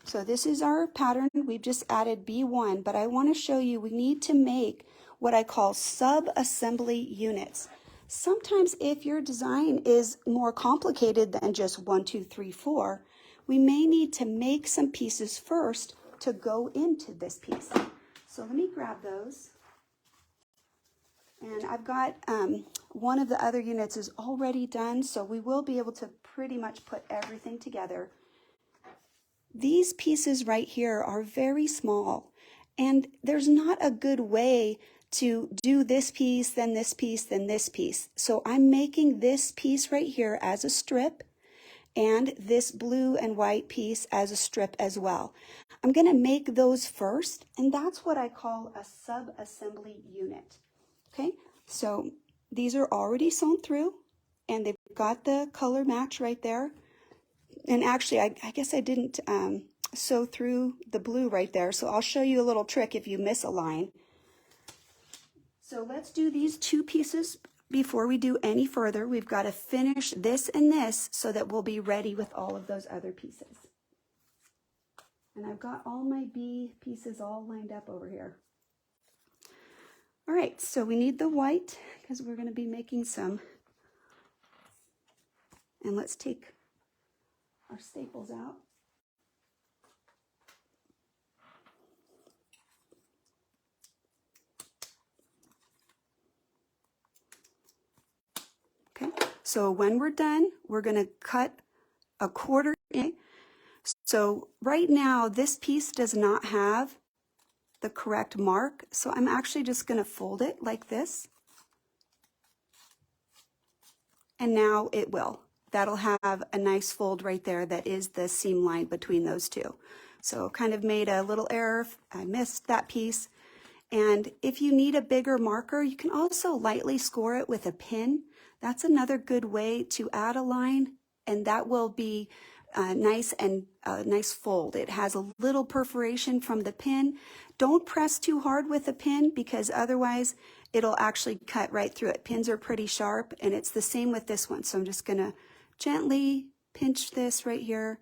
So this is our pattern. We've just added B1, but I want to show you we need to make what I call sub-assembly units. Sometimes if your design is more complicated than just 1, 2, 3, 4, we may need to make some pieces first to go into this piece. So let me grab those. And I've got one of the other units is already done, so we will be able to pretty much put everything together. These pieces right here are very small, and there's not a good way to do this piece, then this piece, then this piece. So I'm making this piece right here as a strip, and this blue and white piece as a strip as well. I'm going to make those first, and that's what I call a sub-assembly unit. Okay, so these are already sewn through, and they've got the color match right there. And actually, I guess I didn't sew through the blue right there, so I'll show you a little trick if you miss a line. So let's do these two pieces before we do any further. We've got to finish this and this so that we'll be ready with all of those other pieces. And I've got all my B pieces all lined up over here. All right, so we need the white because we're going to be making some. And let's take our staples out. Okay, so when we're done, we're going to cut a 1/4 inch. So right now, this piece does not have the correct mark, so I'm actually just going to fold it like this. And now it will. That'll have a nice fold right there that is the seam line between those two. So kind of made a little error. I missed that piece. And if you need a bigger marker, you can also lightly score it with a pin. That's another good way to add a line, and that will be nice and nice fold. It has a little perforation from the pin. Don't press too hard with a pin because otherwise it'll actually cut right through it. Pins are pretty sharp, and it's the same with this one. So I'm just going to gently pinch this right here.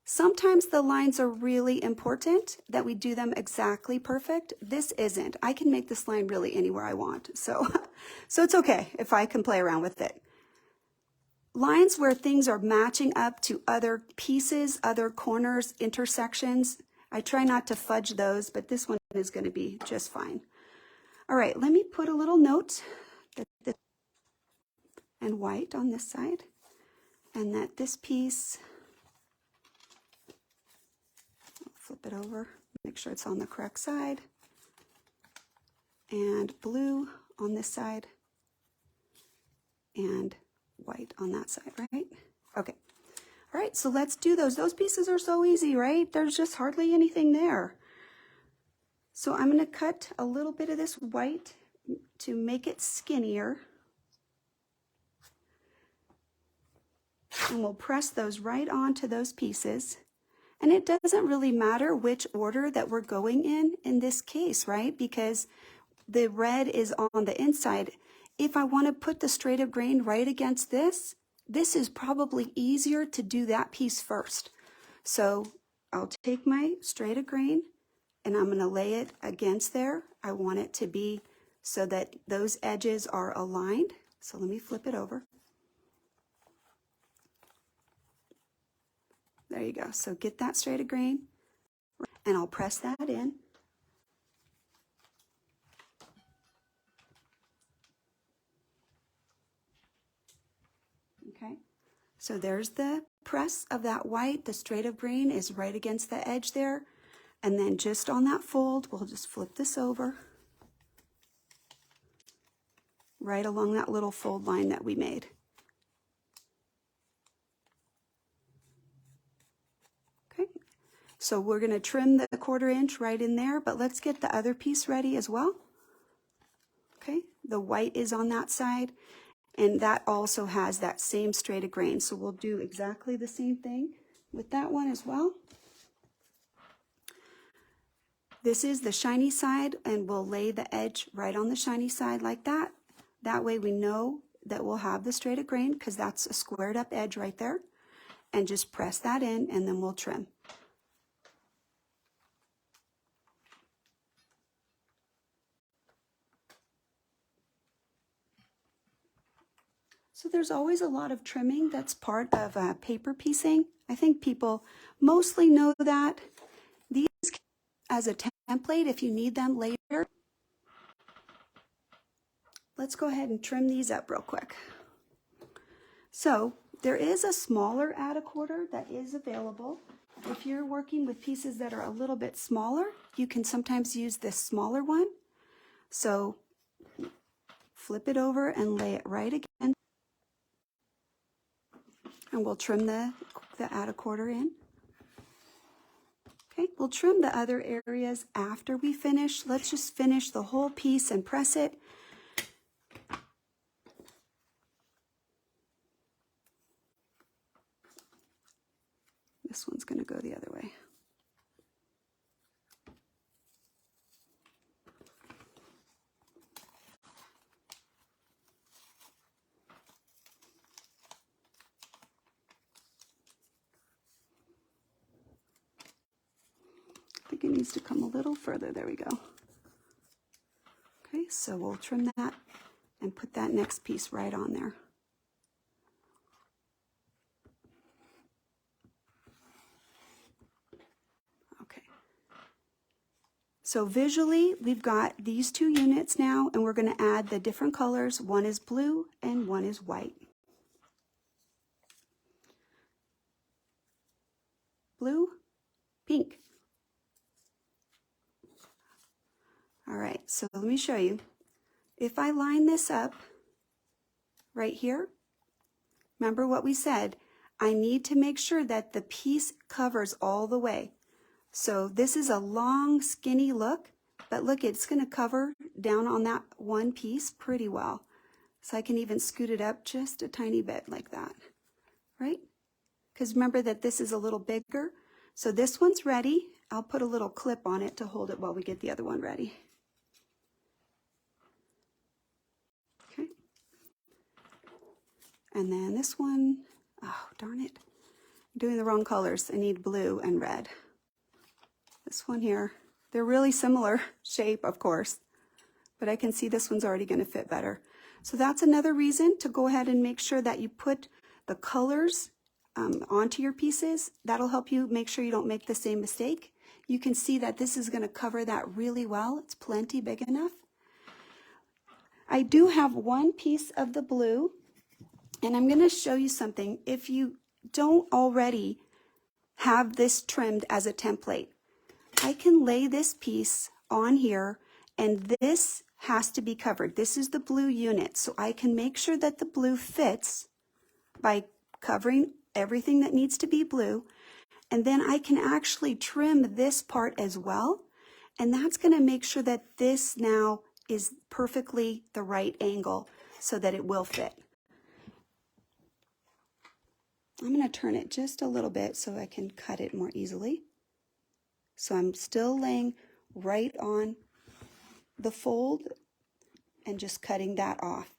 Sometimes the lines are really important that we do them exactly perfect. This isn't. I can make this line really anywhere I want. So it's okay if I can play around with it. Lines where things are matching up to other pieces, other corners, intersections, I try not to fudge those, but this one is going to be just fine. All right, let me put a little note that and white on this side, and that this piece, I'll flip it over, make sure it's on the correct side, and blue on this side, and white on that side, right? Okay. All right, so let's do those. Those pieces are so easy, right? There's just hardly anything there. So I'm going to cut a little bit of this white to make it skinnier. And we'll press those right onto those pieces. And it doesn't really matter which order that we're going in this case, right? Because the red is on the inside. if I want to put the straight of grain right against this, this is probably easier to do that piece first. So I'll take my straight of grain and I'm going to lay it against there. I want it to be so that those edges are aligned. So let me flip it over. There you go. So get that straight of grain and I'll press that in. Okay, so there's the press of that white. The straight of grain is right against the edge there. And then just on that fold, we'll just flip this over right along that little fold line that we made. Okay, so we're going to trim the 1/4 inch right in there, but let's get the other piece ready as well. Okay, the white is on that side, and that also has that same straight of grain. So we'll do exactly the same thing with that one as well. This is the shiny side, and we'll lay the edge right on the shiny side like that. That way we know that we'll have the straight of grain because that's a squared up edge right there. And just press that in and then we'll trim. So there's always a lot of trimming that's part of paper piecing. I think people mostly know that. These as a template if you need them later. Let's go ahead and trim these up real quick. So there is a smaller add a 1/4 that is available. If you're working with pieces that are a little bit smaller, you can sometimes use this smaller one. So flip it over and lay it right again. And we'll trim the add a 1/4 in. Okay, we'll trim the other areas after we finish. Let's just finish the whole piece and press it. This one's going to go the other way. I think it needs to come a little further. There we go. Okay, so we'll trim that and put that next piece right on there. Okay. So visually, we've got these 2 units now, and we're going to add the different colors. One is blue and one is white. Blue, pink. All right, so let me show you. If I line this up right here, remember what we said, I need to make sure that the piece covers all the way. So this is a long, skinny look, but look, it's going to cover down on that one piece pretty well. So I can even scoot it up just a tiny bit like that, right? Because remember that this is a little bigger. So this one's ready. I'll put a little clip on it to hold it while we get the other one ready. Okay. And then this one, oh, darn it. I'm doing the wrong colors. I need blue and red. This one here, they're really similar shape, of course, but I can see this one's already going to fit better. So that's another reason to go ahead and make sure that you put the colors onto your pieces. That'll help you make sure you don't make the same mistake. You can see that this is going to cover that really well. It's plenty big enough. I do have one piece of the blue, and I'm going to show you something. If you don't already have this trimmed as a template, I can lay this piece on here, and this has to be covered. This is the blue unit, so I can make sure that the blue fits by covering everything that needs to be blue, and then I can actually trim this part as well, and that's going to make sure that this now is perfectly the right angle so that it will fit. I'm going to turn it just a little bit so I can cut it more easily. So I'm still laying right on the fold and just cutting that off.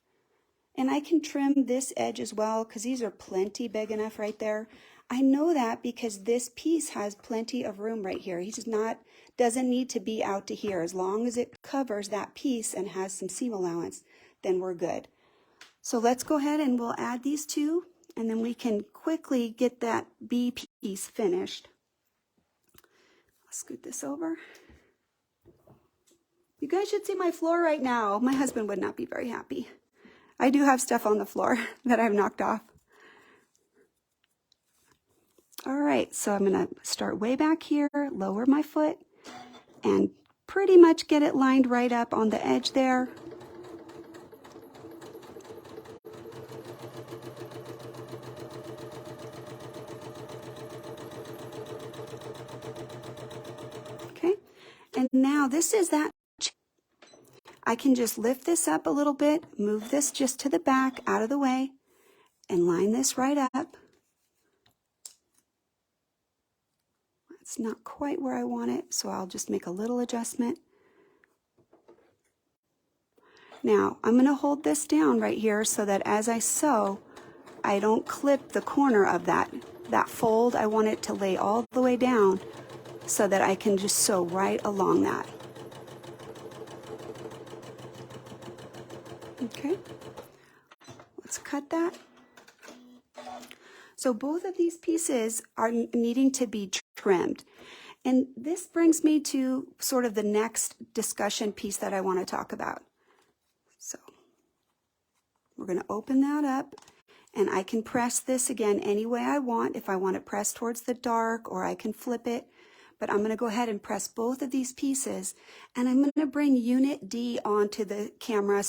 And I can trim this edge as well because these are plenty big enough right there. I know that because this piece has plenty of room right here. Doesn't need to be out to here. As long as it covers that piece and has some seam allowance, then we're good. So let's go ahead and we'll add these two, and then we can quickly get that B piece finished. I'll scoot this over. You guys should see my floor right now. My husband would not be very happy. I do have stuff on the floor that I've knocked off. All right, so I'm gonna start way back here, lower my foot, and pretty much get it lined right up on the edge there. Okay, and now this is that. I can just lift this up a little bit, move this just to the back, out of the way, and line this right up. It's not quite where I want it, so I'll just make a little adjustment. Now, I'm going to hold this down right here so that as I sew, I don't clip the corner of that fold. I want it to lay all the way down so that I can just sew right along that. Okay, let's cut that. So both of these pieces are needing to be trimmed. And this brings me to sort of the next discussion piece that I want to talk about. So we're going to open that up, and I can press this again any way I want. If I want it pressed towards the dark, or I can flip it. But I'm going to go ahead and press both of these pieces, and I'm going to bring Unit D onto the camera.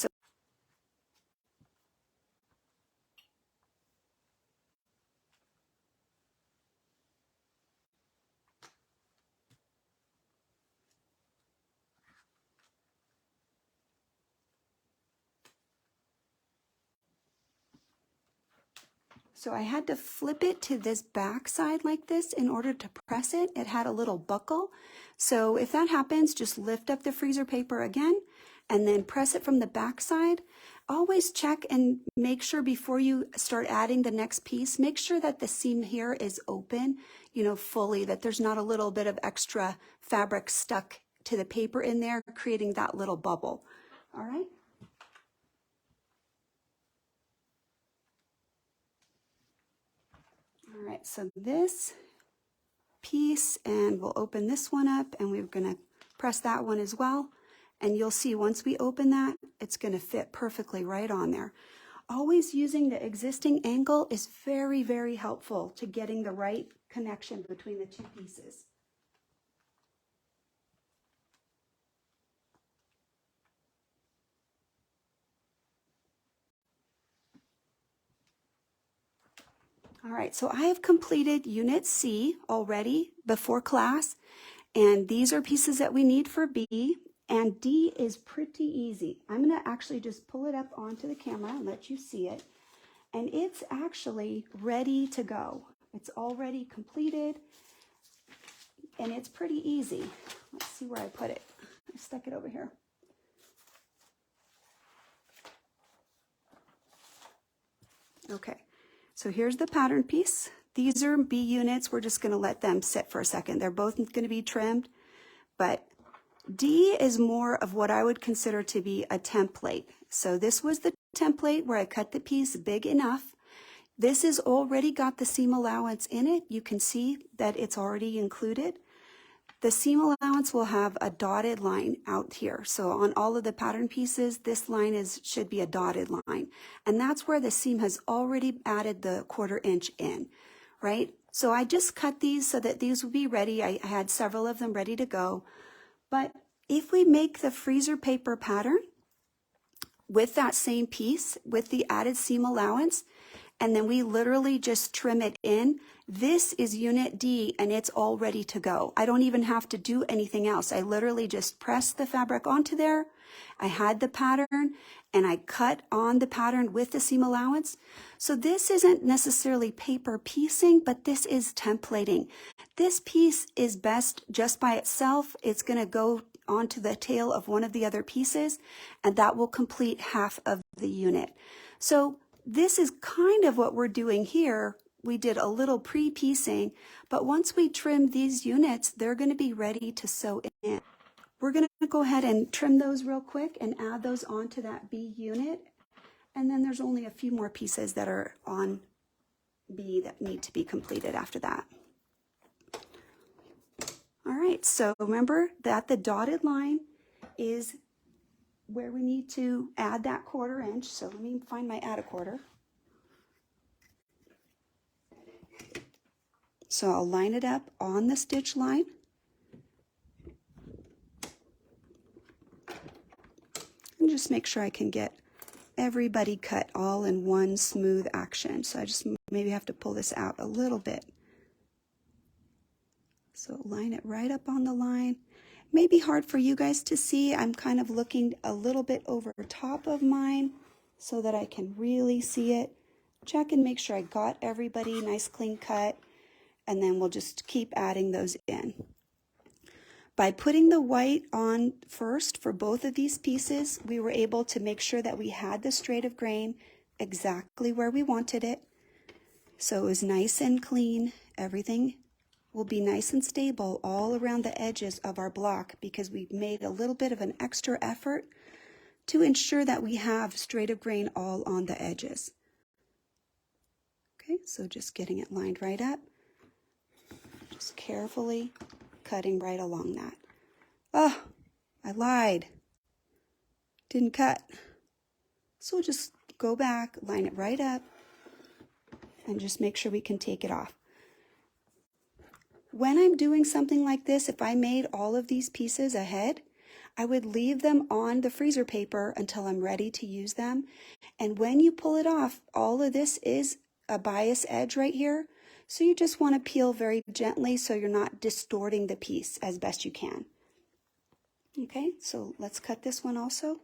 So I had to flip it to this back side like this in order to press it. It had a little buckle. So if that happens, just lift up the freezer paper again and then press it from the back side. Always check and make sure before you start adding the next piece, make sure that the seam here is open, fully, that there's not a little bit of extra fabric stuck to the paper in there, creating that little bubble. All right. All right, so this piece, and we'll open this one up, and we're going to press that one as well. And you'll see once we open that, it's going to fit perfectly right on there. Always using the existing angle is very, very helpful to getting the right connection between the two pieces. All right, so I have completed Unit C already before class, and these are pieces that we need for B, and D is pretty easy. I'm going to actually just pull it up onto the camera and let you see it, and it's actually ready to go. It's already completed, and it's pretty easy. Let's see where I put it. I stuck it over here. Okay. So here's the pattern piece. These are B units. We're just going to let them sit for a second. They're both going to be trimmed, but D is more of what I would consider to be a template. So this was the template where I cut the piece big enough. This has already got the seam allowance in it. You can see that it's already included. The seam allowance will have a dotted line out here. So on all of the pattern pieces, this line should be a dotted line. And that's where the seam has already added the 1/4 inch in, right? So I just cut these so that these would be ready. I had several of them ready to go. But if we make the freezer paper pattern with that same piece, with the added seam allowance, and then we literally just trim it in, this is Unit D, and it's all ready to go. I don't even have to do anything else. I literally just press the fabric onto there. I had the pattern, and I cut on the pattern with the seam allowance. So this isn't necessarily paper piecing, but this is templating. This piece is best just by itself. It's going to go onto the tail of one of the other pieces, and that will complete half of the unit. So this is kind of what we're doing here. We did a little pre-piecing, but once we trim these units, they're going to be ready to sew in. We're going to go ahead and trim those real quick and add those onto that B unit. And then there's only a few more pieces that are on B that need to be completed after that. All right, so remember that the dotted line is where we need to add that 1/4 inch. So let me find my add a 1/4. So I'll line it up on the stitch line. And just make sure I can get everybody cut all in one smooth action. So I just maybe have to pull this out a little bit. So line it right up on the line. May be hard for you guys to see. I'm kind of looking a little bit over top of mine so that I can really see it. Check and make sure I got everybody nice clean cut, and then we'll just keep adding those in. By putting the white on first for both of these pieces, we were able to make sure that we had the straight of grain exactly where we wanted it. So it was nice and clean. Everything will be nice and stable all around the edges of our block because we made a little bit of an extra effort to ensure that we have straight of grain all on the edges. Okay, so just getting it lined right up, just carefully cutting right along that. Oh, I lied. Didn't cut. So just go back, line it right up, and just make sure we can take it off. When I'm doing something like this, if I made all of these pieces ahead, I would leave them on the freezer paper until I'm ready to use them. And when you pull it off, all of this is a bias edge right here. So you just want to peel very gently so you're not distorting the piece as best you can. Okay, so let's cut this one also.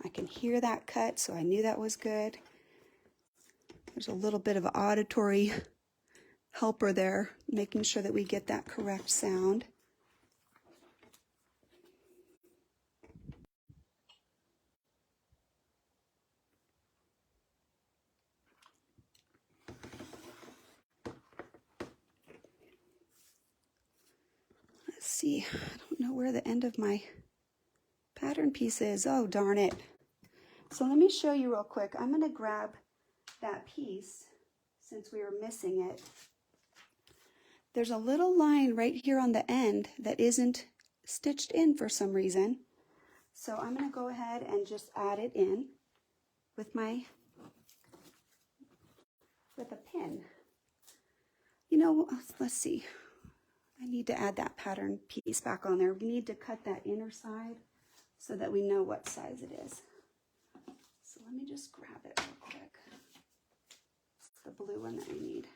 I can hear that cut, so I knew that was good. There's a little bit of an auditory helper there, making sure that we get that correct sound. Let's see, I don't know where the end of my pattern piece is. Oh, darn it. So let me show you real quick. I'm going to grab that piece since we were missing it. There's a little line right here on the end that isn't stitched in for some reason. So I'm going to go ahead and just add it in with a pin. You know, let's see. I need to add that pattern piece back on there. We need to cut that inner side so that we know what size it is. So let me just grab it real quick. It's the blue one that we need.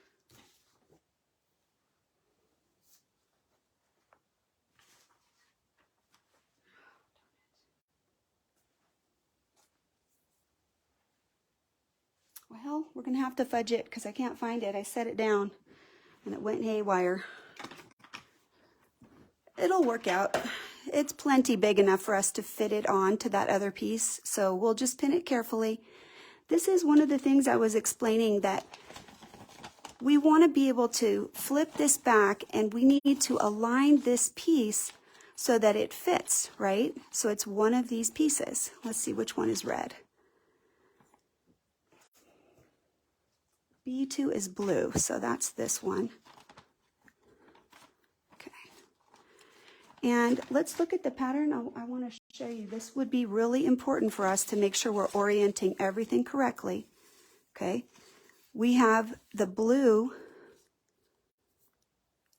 Well, we're going to have to fudge it because I can't find it. I set it down and it went haywire. It'll work out. It's plenty big enough for us to fit it on to that other piece, so we'll just pin it carefully. This is one of the things I was explaining, that we want to be able to flip this back and we need to align this piece so that it fits, right? So it's one of these pieces. Let's see which one is red. B2 is blue, so that's this one. Okay. And let's look at the pattern. I want to show you. This would be really important for us to make sure we're orienting everything correctly. Okay. We have the blue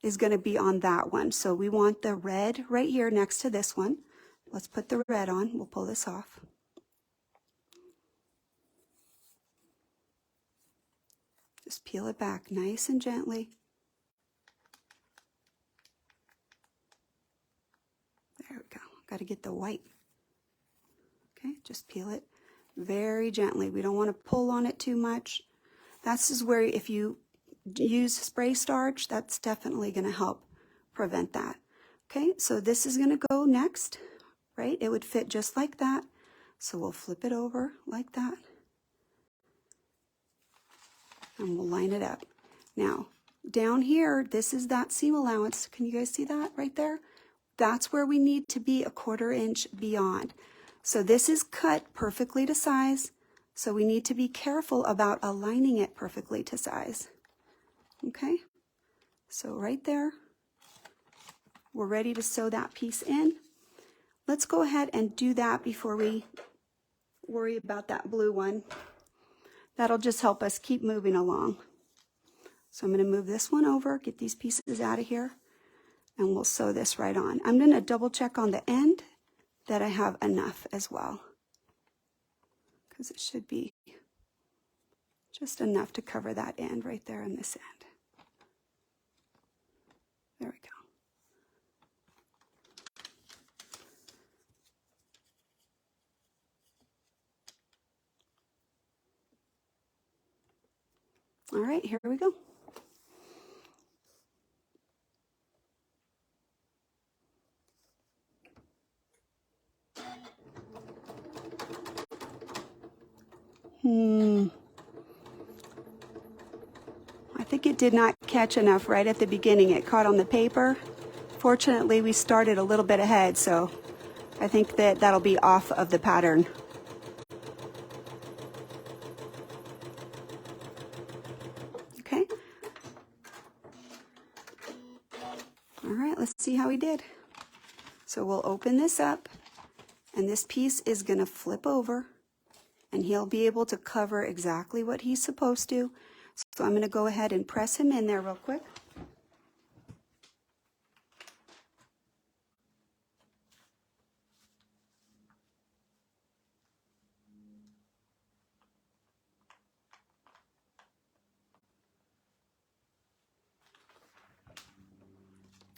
is going to be on that one. So we want the red right here next to this one. Let's put the red on. We'll pull this off. Just peel it back nice and gently. There we go. Got to get the white. Okay, just peel it very gently. We don't want to pull on it too much. This is where if you use spray starch, that's definitely going to help prevent that. Okay, so this is going to go next, right? It would fit just like that. So we'll flip it over like that. And we'll line it up. Now, down here, this is that seam allowance. Can you guys see that right there? That's where we need to be a 1/4 inch beyond. So this is cut perfectly to size. So we need to be careful about aligning it perfectly to size. Okay, so right there, we're ready to sew that piece in. Let's go ahead and do that before we worry about that blue one. That'll just help us keep moving along. So I'm going to move this one over, get these pieces out of here, and we'll sew this right on. I'm going to double check on the end that I have enough as well, because it should be just enough to cover that end right there in this end. There we go. All right, here we go. I think it did not catch enough right at the beginning. It caught on the paper. Fortunately, we started a little bit ahead, so I think that that'll be off of the pattern. Okay. All right, let's see how we did. So we'll open this up, and this piece is going to flip over, and he'll be able to cover exactly what he's supposed to. So I'm going to go ahead and press him in there real quick.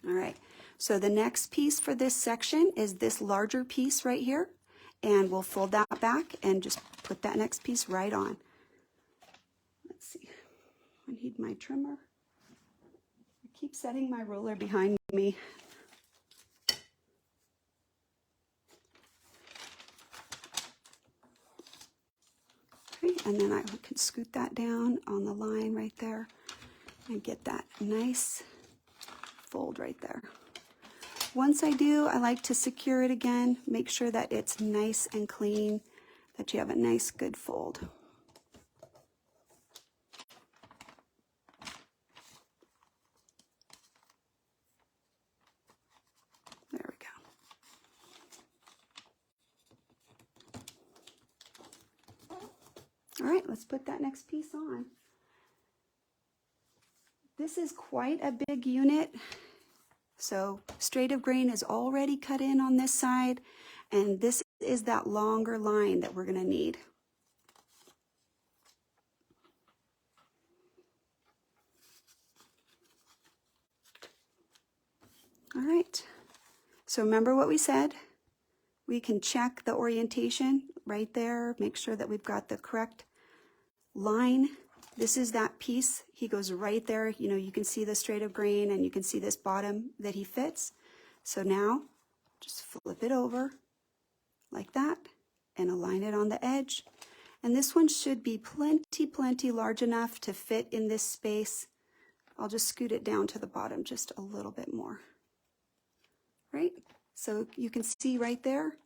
All right, so the next piece for this section is this larger piece right here, and we'll fold that back and just put that next piece right on. Let's see, I need my trimmer. I keep setting my ruler behind me. Okay, and then I can scoot that down on the line right there and get that nice fold right there. Once I do, I like to secure it again, make sure that it's nice and clean, that you have a nice good fold. There we go. All right, let's put that next piece on. This is quite a big unit. So straight of grain is already cut in on this side, and this is that longer line that we're going to need. All right, so remember what we said. We can check the orientation right there, make sure that we've got the correct line. This is that piece. He goes right there. You know, you can see the straight of grain, and you can see this bottom that he fits. So now just flip it over like that and align it on the edge. And this one should be plenty large enough to fit in this space. I'll just scoot it down to the bottom just a little bit more. Right? So you can see right there,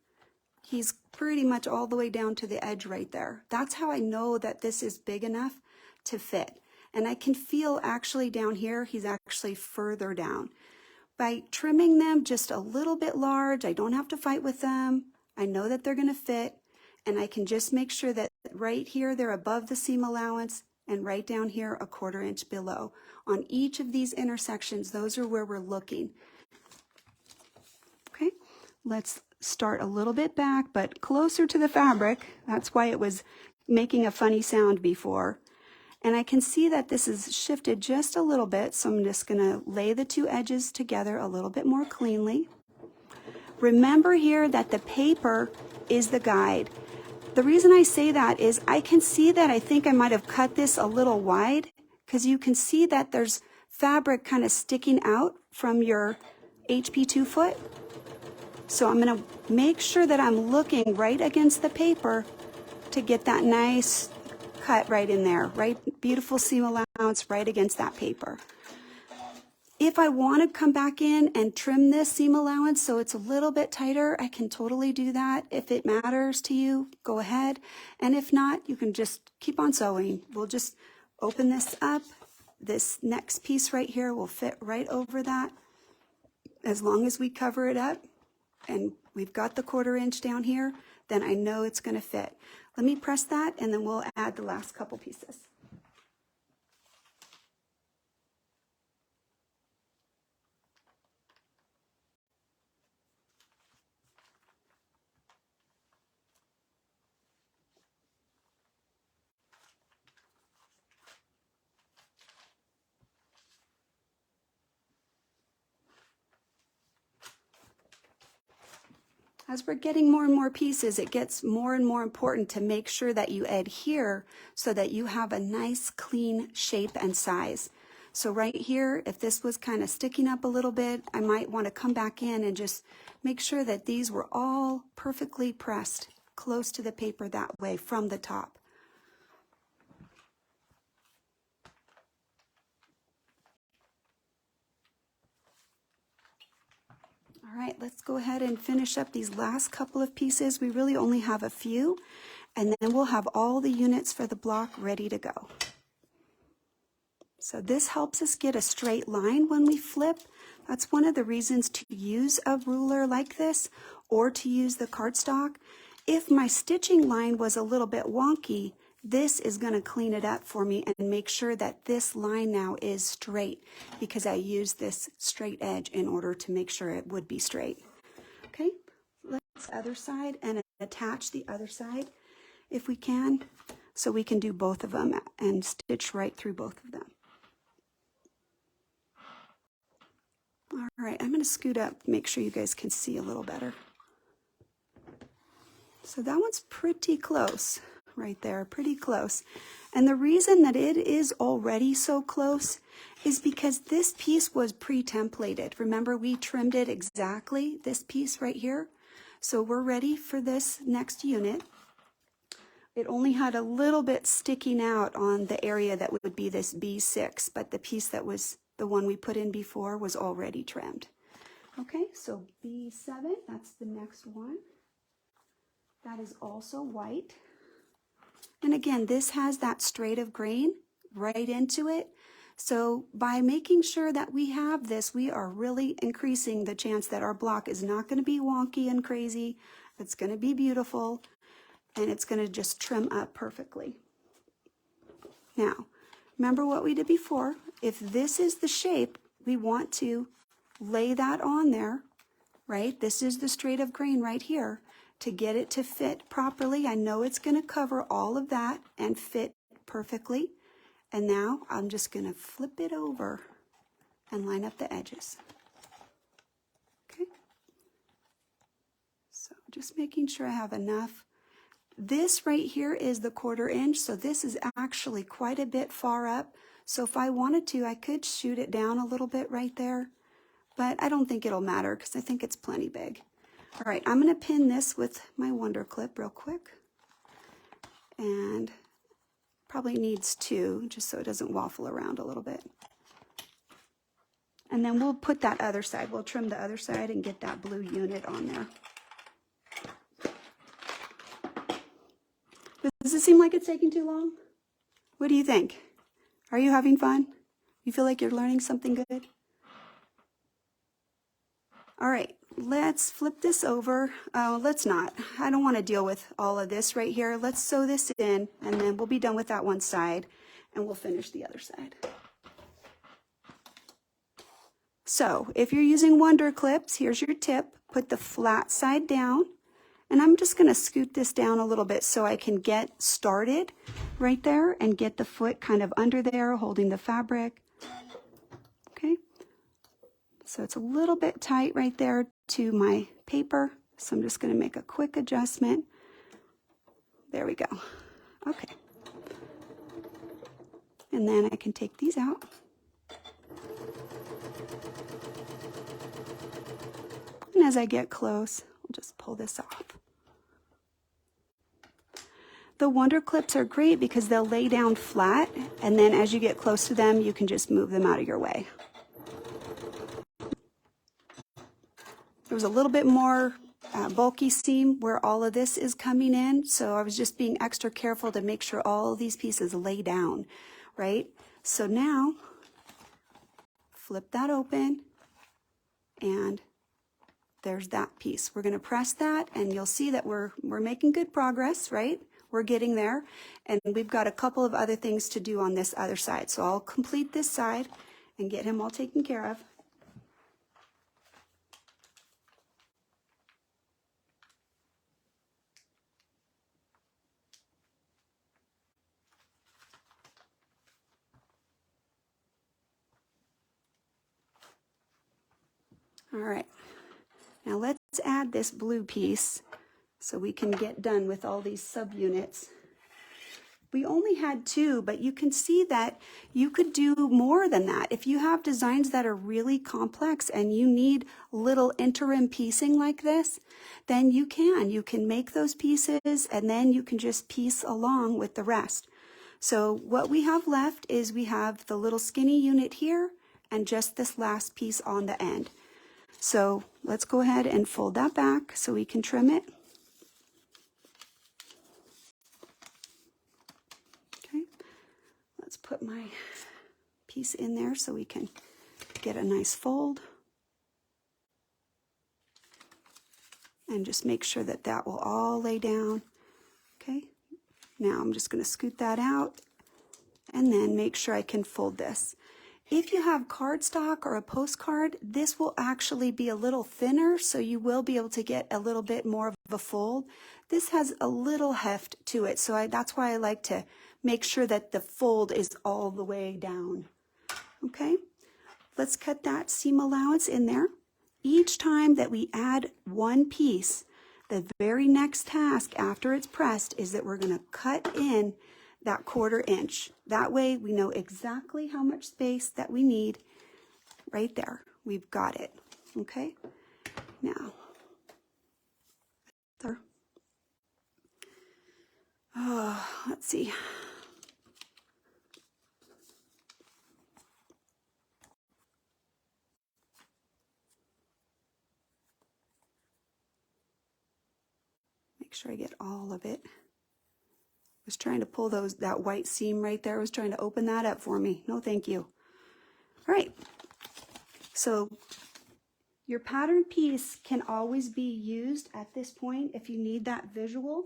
he's pretty much all the way down to the edge right there. That's how I know that this is big enough to fit. And I can feel actually down here, he's actually further down. By trimming them just a little bit large, I don't have to fight with them. I know that they're going to fit, and I can just make sure that right here they're above the seam allowance, and right down here a 1/4 inch below. On each of these intersections, those are where we're looking. Okay, let's start a little bit back, but closer to the fabric. That's why it was making a funny sound before. And I can see that this is shifted just a little bit, so I'm just going to lay the two edges together a little bit more cleanly. Remember here that the paper is the guide. The reason I say that is I can see that I think I might have cut this a little wide, because you can see that there's fabric kind of sticking out from your HP2 foot. So I'm going to make sure that I'm looking right against the paper to get that nice cut right in there, right? Beautiful seam allowance right against that paper. If I want to come back in and trim this seam allowance so it's a little bit tighter, I can totally do that. If it matters to you, go ahead. And if not, you can just keep on sewing. We'll just open this up. This next piece right here will fit right over that as long as we cover it up. And we've got the 1/4 inch down here, then I know it's going to fit. Let me press that and then we'll add the last couple pieces. As we're getting more and more pieces, it gets more and more important to make sure that you adhere so that you have a nice clean shape and size. So right here, if this was kind of sticking up a little bit, I might want to come back in and just make sure that these were all perfectly pressed close to the paper that way from the top. All right, let's go ahead and finish up these last couple of pieces. We really only have a few, and then we'll have all the units for the block ready to go. So this helps us get a straight line when we flip. That's one of the reasons to use a ruler like this or to use the cardstock. If my stitching line was a little bit wonky, this is going to clean it up for me and make sure that this line now is straight because I used this straight edge in order to make sure it would be straight. Okay, let's other side and attach the other side if we can, so we can do both of them and stitch right through both of them. All right, I'm going to scoot up, make sure you guys can see a little better. So that one's pretty close. Right there, pretty close. And the reason that it is already so close is because this piece was pre-templated. Remember, we trimmed it exactly, this piece right here. So we're ready for this next unit. It only had a little bit sticking out on the area that would be this B6, but the piece that was the one we put in before was already trimmed. Okay, so B7, that's the next one. That is also white. And again, this has that straight of grain right into it. So by making sure that we have this, we are really increasing the chance that our block is not going to be wonky and crazy. It's going to be beautiful, and it's going to just trim up perfectly. Now, remember what we did before. If this is the shape, we want to lay that on there, right? This is the straight of grain right here. To get it to fit properly, I know it's going to cover all of that and fit perfectly. And now I'm just going to flip it over and line up the edges. Okay. So just making sure I have enough. This right here is the 1/4 inch, so this is actually quite a bit far up. So if I wanted to, I could shoot it down a little bit right there, but I don't think it'll matter because I think it's plenty big. All right, I'm going to pin this with my Wonder Clip real quick. And probably needs 2, just so it doesn't waffle around a little bit. And then we'll put that other side. We'll trim the other side and get that blue unit on there. Does it seem like it's taking too long? What do you think? Are you having fun? You feel like you're learning something good? All right, let's flip this over. Let's not. I don't want to deal with all of this right here. Let's sew this in, and then we'll be done with that one side, and we'll finish the other side. So if you're using Wonder Clips, here's your tip. Put the flat side down, and I'm just going to scoot this down a little bit so I can get started right there and get the foot kind of under there holding the fabric. Okay. So it's a little bit tight right there to my paper. So I'm just going to make a quick adjustment. There we go. Okay. And then I can take these out. And as I get close, we'll just pull this off. The Wonder Clips are great because they'll lay down flat, and then as you get close to them, you can just move them out of your way. There was a little bit more bulky seam where all of this is coming in, so I was just being extra careful to make sure all of these pieces lay down, right? So now, flip that open, and there's that piece. We're going to press that, and you'll see that we're making good progress, right? We're getting there, and we've got a couple of other things to do on this other side. So I'll complete this side and get him all taken care of. All right, now let's add this blue piece so we can get done with all these subunits. We only had 2, but you can see that you could do more than that. If you have designs that are really complex and you need little interim piecing like this, then you can make those pieces, and then you can just piece along with the rest. So what we have left is we have the little skinny unit here and just this last piece on the end. So let's go ahead and fold that back so we can trim it. Let's put my piece in there so we can get a nice fold. And just make sure that that will all lay down. Okay, now I'm just going to scoot that out and then make sure I can fold this. If you have cardstock or a postcard, this will actually be a little thinner, so you will be able to get a little bit more of a fold. This has a little heft to it, so that's why I like to make sure that the fold is all the way down. Okay, let's cut that seam allowance in there. Each time that we add one piece, the very next task after it's pressed is that we're going to cut in that 1/4 inch. That way we know exactly how much space that we need right there. We've got it. Okay, now there. Oh, let's see. Make sure I get all of it. I was trying to pull that white seam right there. I was trying to open that up for me. No, thank you. All right. So your pattern piece can always be used at this point if you need that visual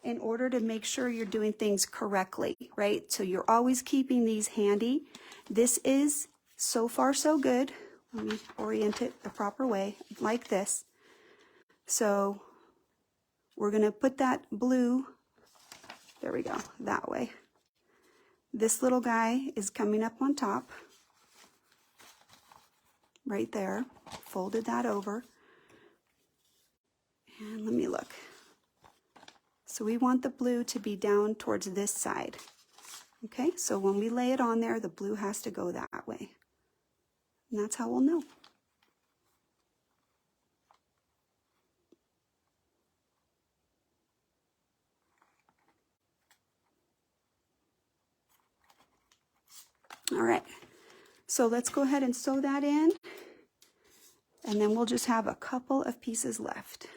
in order to make sure you're doing things correctly, right? So you're always keeping these handy. This is so far so good. Let me orient it the proper way, like this. So we're going to put that blue, there we go, that way. This little guy is coming up on top, right there. Folded that over. And let me look. So we want the blue to be down towards this side. Okay, so when we lay it on there, the blue has to go that way. And that's how we'll know. All right, so let's go ahead and sew that in, and then we'll just have a couple of pieces left.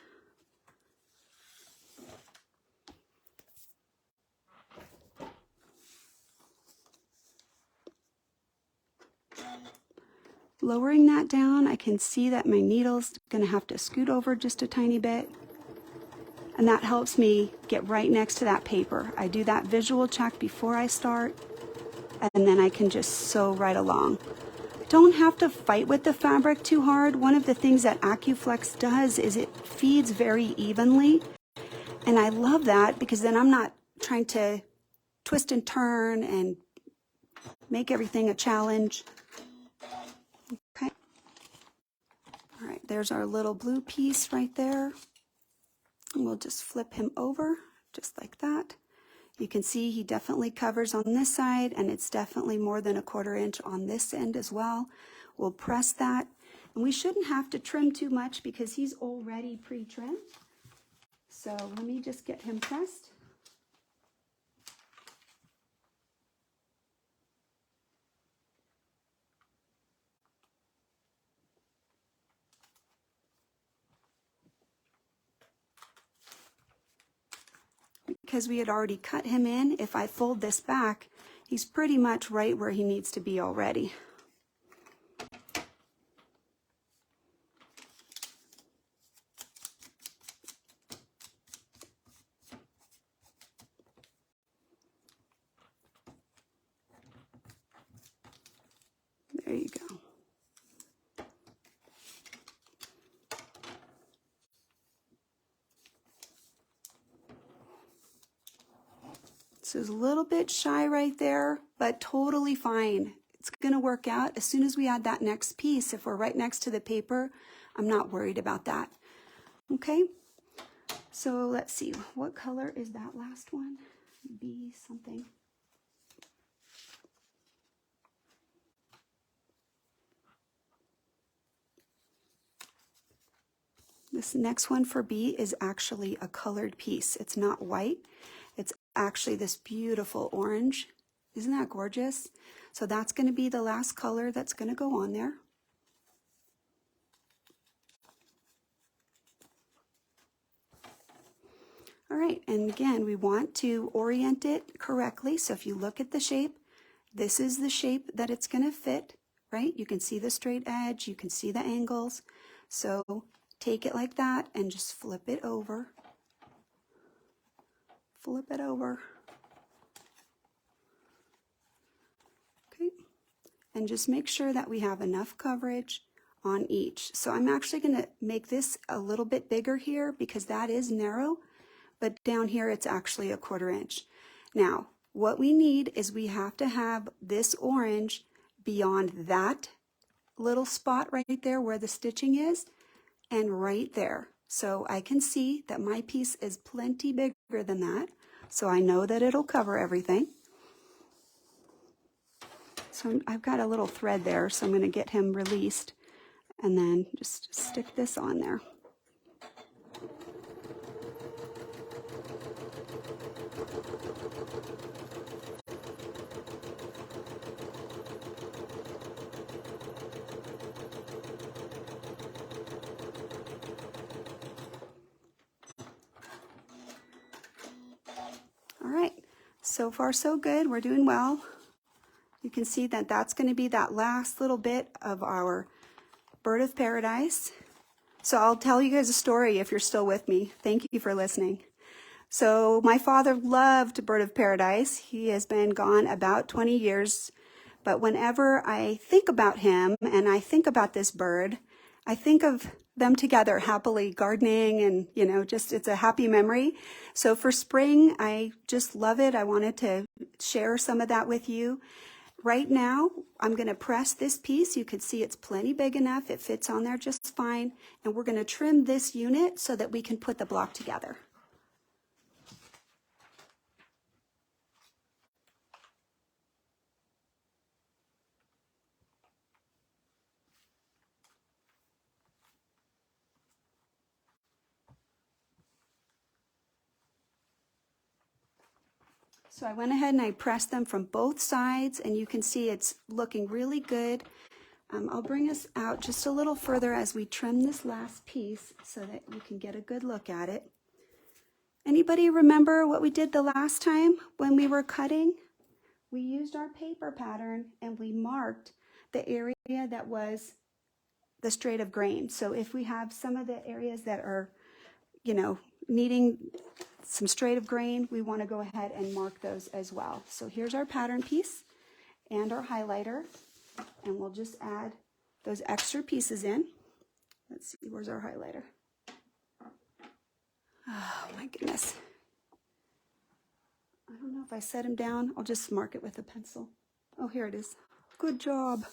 Lowering that down, I can see that my needle's going to have to scoot over just a tiny bit, and that helps me get right next to that paper. I do that visual check before I start, and then I can just sew right along. Don't have to fight with the fabric too hard. One of the things that AccuFlex does is it feeds very evenly, and I love that because then I'm not trying to twist and turn and make everything a challenge. Okay. All right, there's our little blue piece right there. And we'll just flip him over just like that. You can see he definitely covers on this side, and it's definitely more than 1/4 inch on this end as well. We'll press that, and we shouldn't have to trim too much because he's already pre-trimmed. So let me just get him pressed. Because we had already cut him in, if I fold this back, he's pretty much right where he needs to be already. There you go. So it's a little bit shy right there, but totally fine. It's going to work out. As soon as we add that next piece, if we're right next to the paper, I'm not worried about that. Okay, so let's see. What color is that last one? B something. This next one for B is actually a colored piece. It's not white. It's actually this beautiful orange. Isn't that gorgeous? So that's going to be the last color that's going to go on there. All right, and again, we want to orient it correctly. So if you look at the shape, this is the shape that it's going to fit, right? You can see the straight edge, you can see the angles. So take it like that and just flip it over. Flip it over. Okay, and just make sure that we have enough coverage on each. So I'm actually going to make this a little bit bigger here because that is narrow, but down here it's actually 1/4 inch. Now, what we need is we have to have this orange beyond that little spot right there where the stitching is and right there. So I can see that my piece is plenty bigger than that. So I know that it'll cover everything. So I've got a little thread there, so I'm going to get him released and then just stick this on there. All right, so far so good. We're doing well. You can see that that's going to be that last little bit of our bird of paradise. So I'll tell you guys a story if you're still with me. Thank you for listening. So my father loved bird of paradise. He has been gone about 20 years. But whenever I think about him and I think about this bird, I think of them together happily gardening and, you know, just it's a happy memory. So for spring, I just love it. I wanted to share some of that with you. Right now, I'm going to press this piece. You can see it's plenty big enough. It fits on there just fine. And we're going to trim this unit so that we can put the block together. So I went ahead and I pressed them from both sides, and you can see it's looking really good. I'll bring us out just a little further as we trim this last piece so that you can get a good look at it. Anybody remember what we did the last time when we were cutting? We used our paper pattern and we marked the area that was the straight of grain. So if we have some of the areas that are, you know, needing some straight of grain, we want to go ahead and mark those as well. So here's our pattern piece and our highlighter, and we'll just add those extra pieces in. Let's see, where's our highlighter? Oh my goodness. I don't know if I set him down. I'll just mark it with a pencil. Oh, here it is. Good job.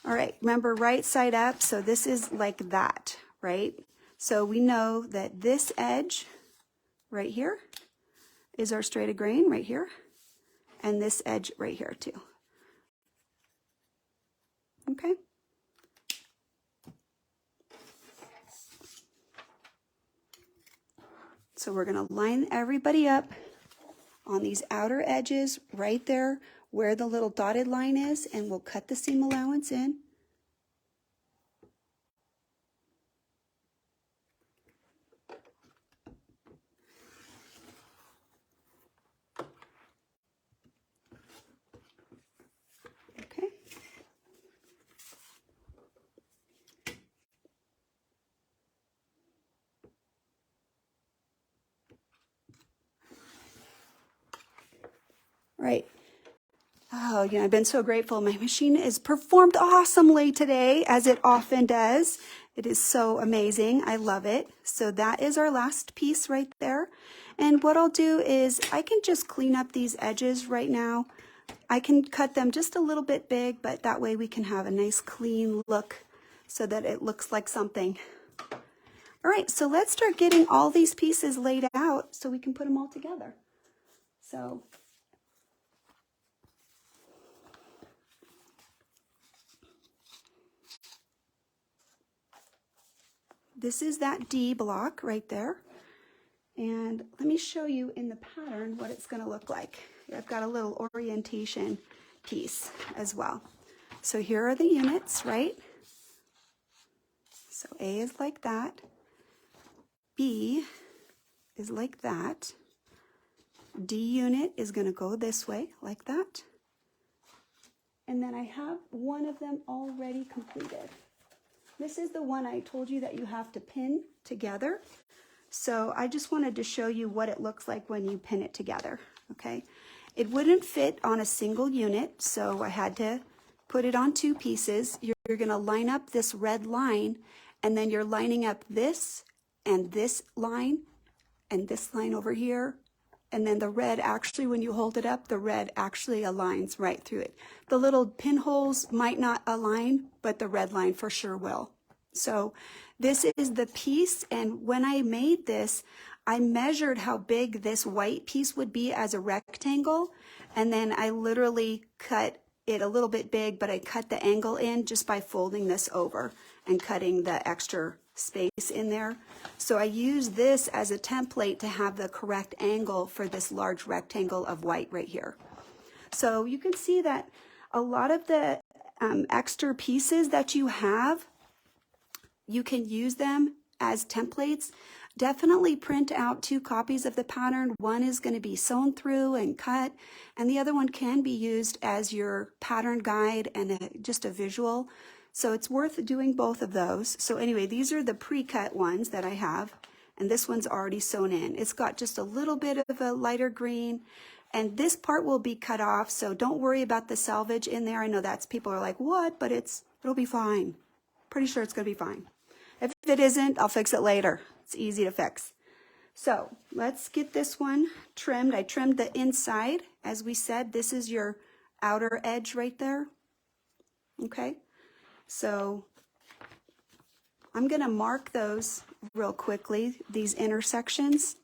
All right, remember right side up, so this is like that, right? So we know that this edge right here is our straight of grain right here, and this edge right here too. Okay. So we're going to line everybody up on these outer edges right there where the little dotted line is, and we'll cut the seam allowance in. Okay. Right. Oh, yeah, I've been so grateful. My machine has performed awesomely today, as it often does. It is so amazing. I love it. So that is our last piece right there. And what I'll do is I can just clean up these edges right now. I can cut them just a little bit big, but that way we can have a nice clean look so that it looks like something. All right, so let's start getting all these pieces laid out so we can put them all together. So this is that D block right there. And let me show you in the pattern what it's going to look like. I've got a little orientation piece as well. So here are the units, right? So A is like that. B is like that. D unit is going to go this way like that. And then I have one of them already completed. This is the one I told you that you have to pin together. So I just wanted to show you what it looks like when you pin it together, okay? It wouldn't fit on a single unit, so I had to put it on two pieces. You're gonna line up this red line, and then you're lining up this and this line and this line over here. And then the red, actually, when you hold it up, the red actually aligns right through it. The little pinholes might not align, but the red line for sure will. So this is the piece, and when I made this, I measured how big this white piece would be as a rectangle, and then I literally cut it a little bit big, but I cut the angle in just by folding this over and cutting the extra space in there. So I use this as a template to have the correct angle for this large rectangle of white right here. So you can see that a lot of the extra pieces that you have, you can use them as templates. Definitely print out 2 copies of the pattern. One is going to be sewn through and cut, and the other one can be used as your pattern guide and just a visual. So it's worth doing both of those. So anyway, these are the pre-cut ones that I have, and this one's already sewn in. It's got just a little bit of a lighter green, and this part will be cut off, so don't worry about the selvage in there. I know that's, people are like, what? But it'll be fine. Pretty sure it's going to be fine. If it isn't, I'll fix it later. It's easy to fix. So let's get this one trimmed. I trimmed the inside. As we said, this is your outer edge right there. Okay, so I'm going to mark those real quickly, these intersections.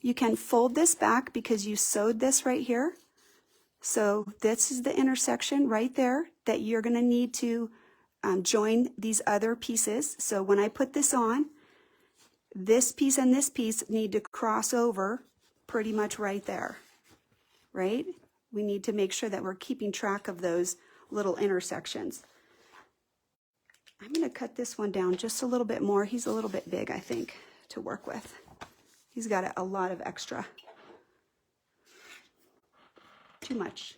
You can fold this back because you sewed this right here. So this is the intersection right there that you're going to need to join these other pieces. So when I put this on, this piece and this piece need to cross over pretty much right there, right? We need to make sure that we're keeping track of those little intersections. I'm going to cut this one down just a little bit more. He's a little bit big, I think, to work with. He's got a lot of extra. Too much.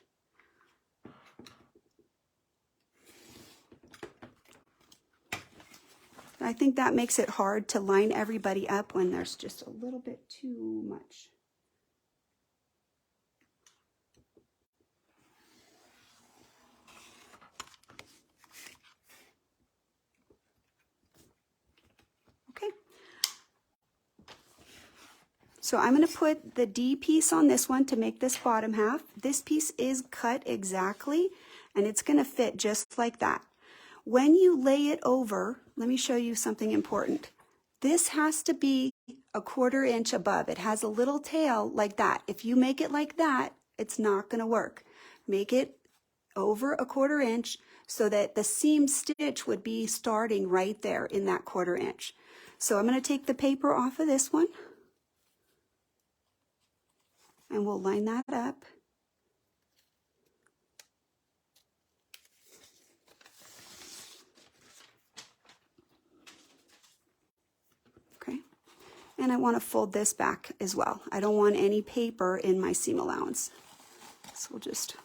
I think that makes it hard to line everybody up when there's just a little bit too much. Okay. So I'm going to put the D piece on this one to make this bottom half. This piece is cut exactly, and it's going to fit just like that. When you lay it over, let me show you something important. This has to be a 1/4 inch above. It has a little tail like that. If you make it like that, it's not going to work. Make it over a 1/4 inch so that the seam stitch would be starting right there in that 1/4 inch. So I'm going to take the paper off of this one and we'll line that up. Okay. And I want to fold this back as well. I don't want any paper in my seam allowance. So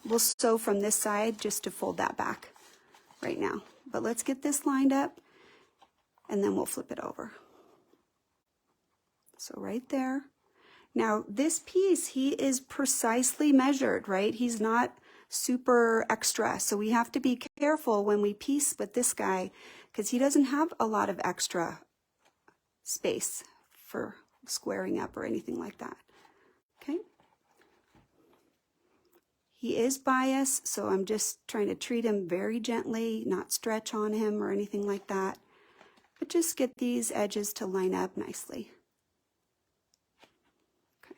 we'll sew from this side just to fold that back right now. But let's get this lined up and then we'll flip it over. So right there. Now this piece, he is precisely measured, right? He's not super extra. So we have to be careful when we piece with this guy because he doesn't have a lot of extra space for squaring up or anything like that. Okay. He is biased, so I'm just trying to treat him very gently, not stretch on him or anything like that, but just get these edges to line up nicely. Okay.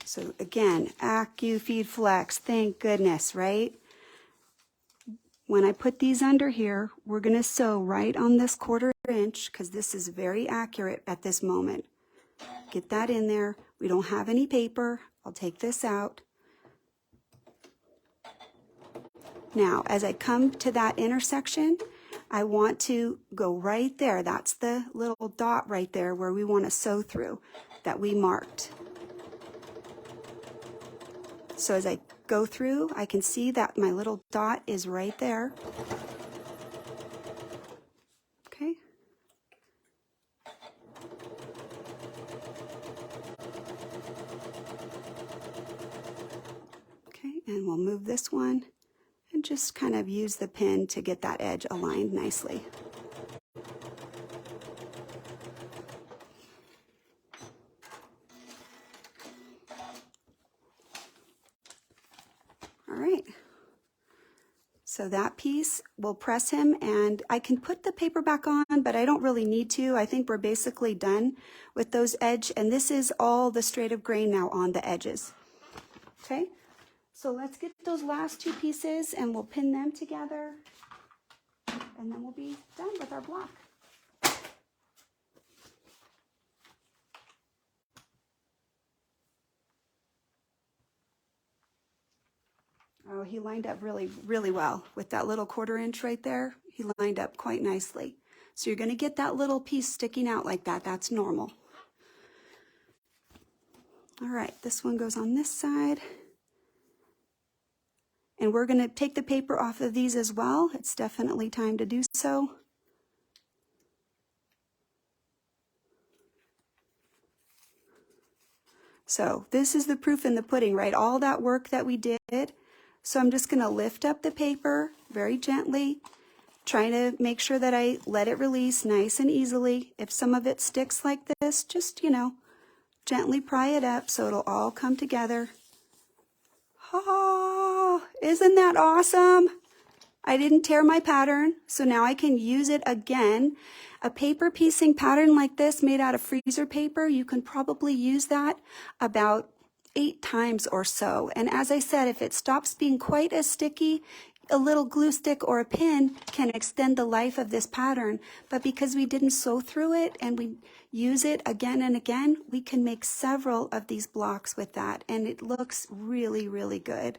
So again, AccuFeed Flex, thank goodness, right? When I put these under here, we're going to sew right on this 1/4 inch because this is very accurate at this moment. Get that in there. We don't have any paper. I'll take this out. Now, as I come to that intersection, I want to go right there. That's the little dot right there where we want to sew through that we marked. So as I go through, I can see that my little dot is right there. Okay. Okay, and we'll move this one and just kind of use the pin to get that edge aligned nicely. All right. So that piece will press him, and I can put the paper back on, but I don't really need to. I think we're basically done with those edge, and this is all the straight of grain now on the edges. Okay, so let's get those last 2 pieces and we'll pin them together, and then we'll be done with our block. Oh, he lined up really, really well with that little 1/4 inch right there. He lined up quite nicely. So you're going to get that little piece sticking out like that. That's normal. All right, this one goes on this side. And we're going to take the paper off of these as well. It's definitely time to do so. So this is the proof in the pudding, right? All that work that we did. So I'm just going to lift up the paper very gently, trying to make sure that I let it release nice and easily. If some of it sticks like this, just, gently pry it up so it'll all come together. Oh, isn't that awesome? I didn't tear my pattern, so now I can use it again. A paper piecing pattern like this made out of freezer paper, you can probably use that about 8 times or so. And as I said, if it stops being quite as sticky, a little glue stick or a pin can extend the life of this pattern. But because we didn't sew through it and we use it again and again, we can make several of these blocks with that. And it looks really, really good.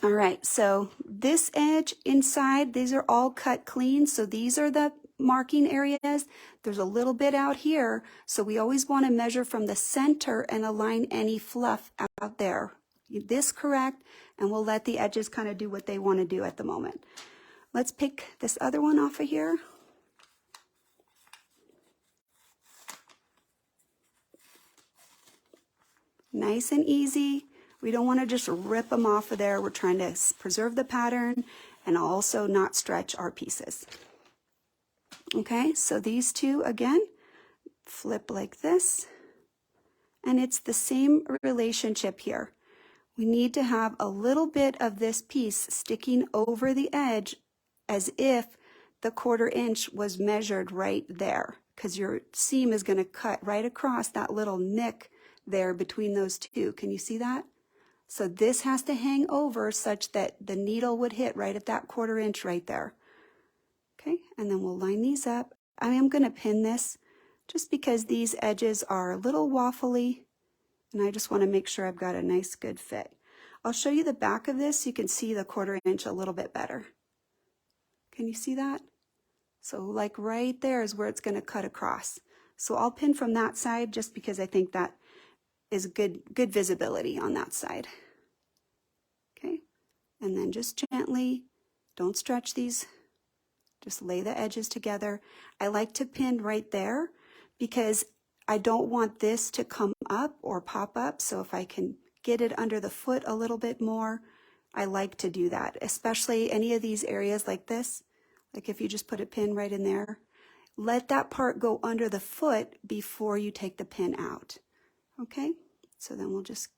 All right, so this edge inside, these are all cut clean. So these are the marking areas. There's a little bit out here. So we always want to measure from the center and align any fluff out there. This correct, and we'll let the edges kind of do what they want to do at the moment. Let's pick this other one off of here. Nice and easy. We don't want to just rip them off of there. We're trying to preserve the pattern and also not stretch our pieces. Okay, so these two again, flip like this, And it's the same relationship here. We need to have a little bit of this piece sticking over the edge as if the 1/4 inch was measured right there, because your seam is going to cut right across that little nick there between those two. Can you see that? So this has to hang over such that the needle would hit right at that 1/4 inch right there. Okay, and then we'll line these up. I am going to pin this just because these edges are a little waffly, and I just want to make sure I've got a nice good fit. I'll show you the back of this so you can see the 1/4 inch a little bit better. Can you see that? So like right there is where it's going to cut across. So I'll pin from that side just because I think that is good visibility on that side. Okay, and then just gently, don't stretch these, just lay the edges together. I like to pin right there because I don't want this to come up or pop up. So if I can get it under the foot a little bit more, I like to do that, especially any of these areas like this. Like if you just put a pin right in there, let that part go under the foot before you take the pin out. Okay, so then we'll just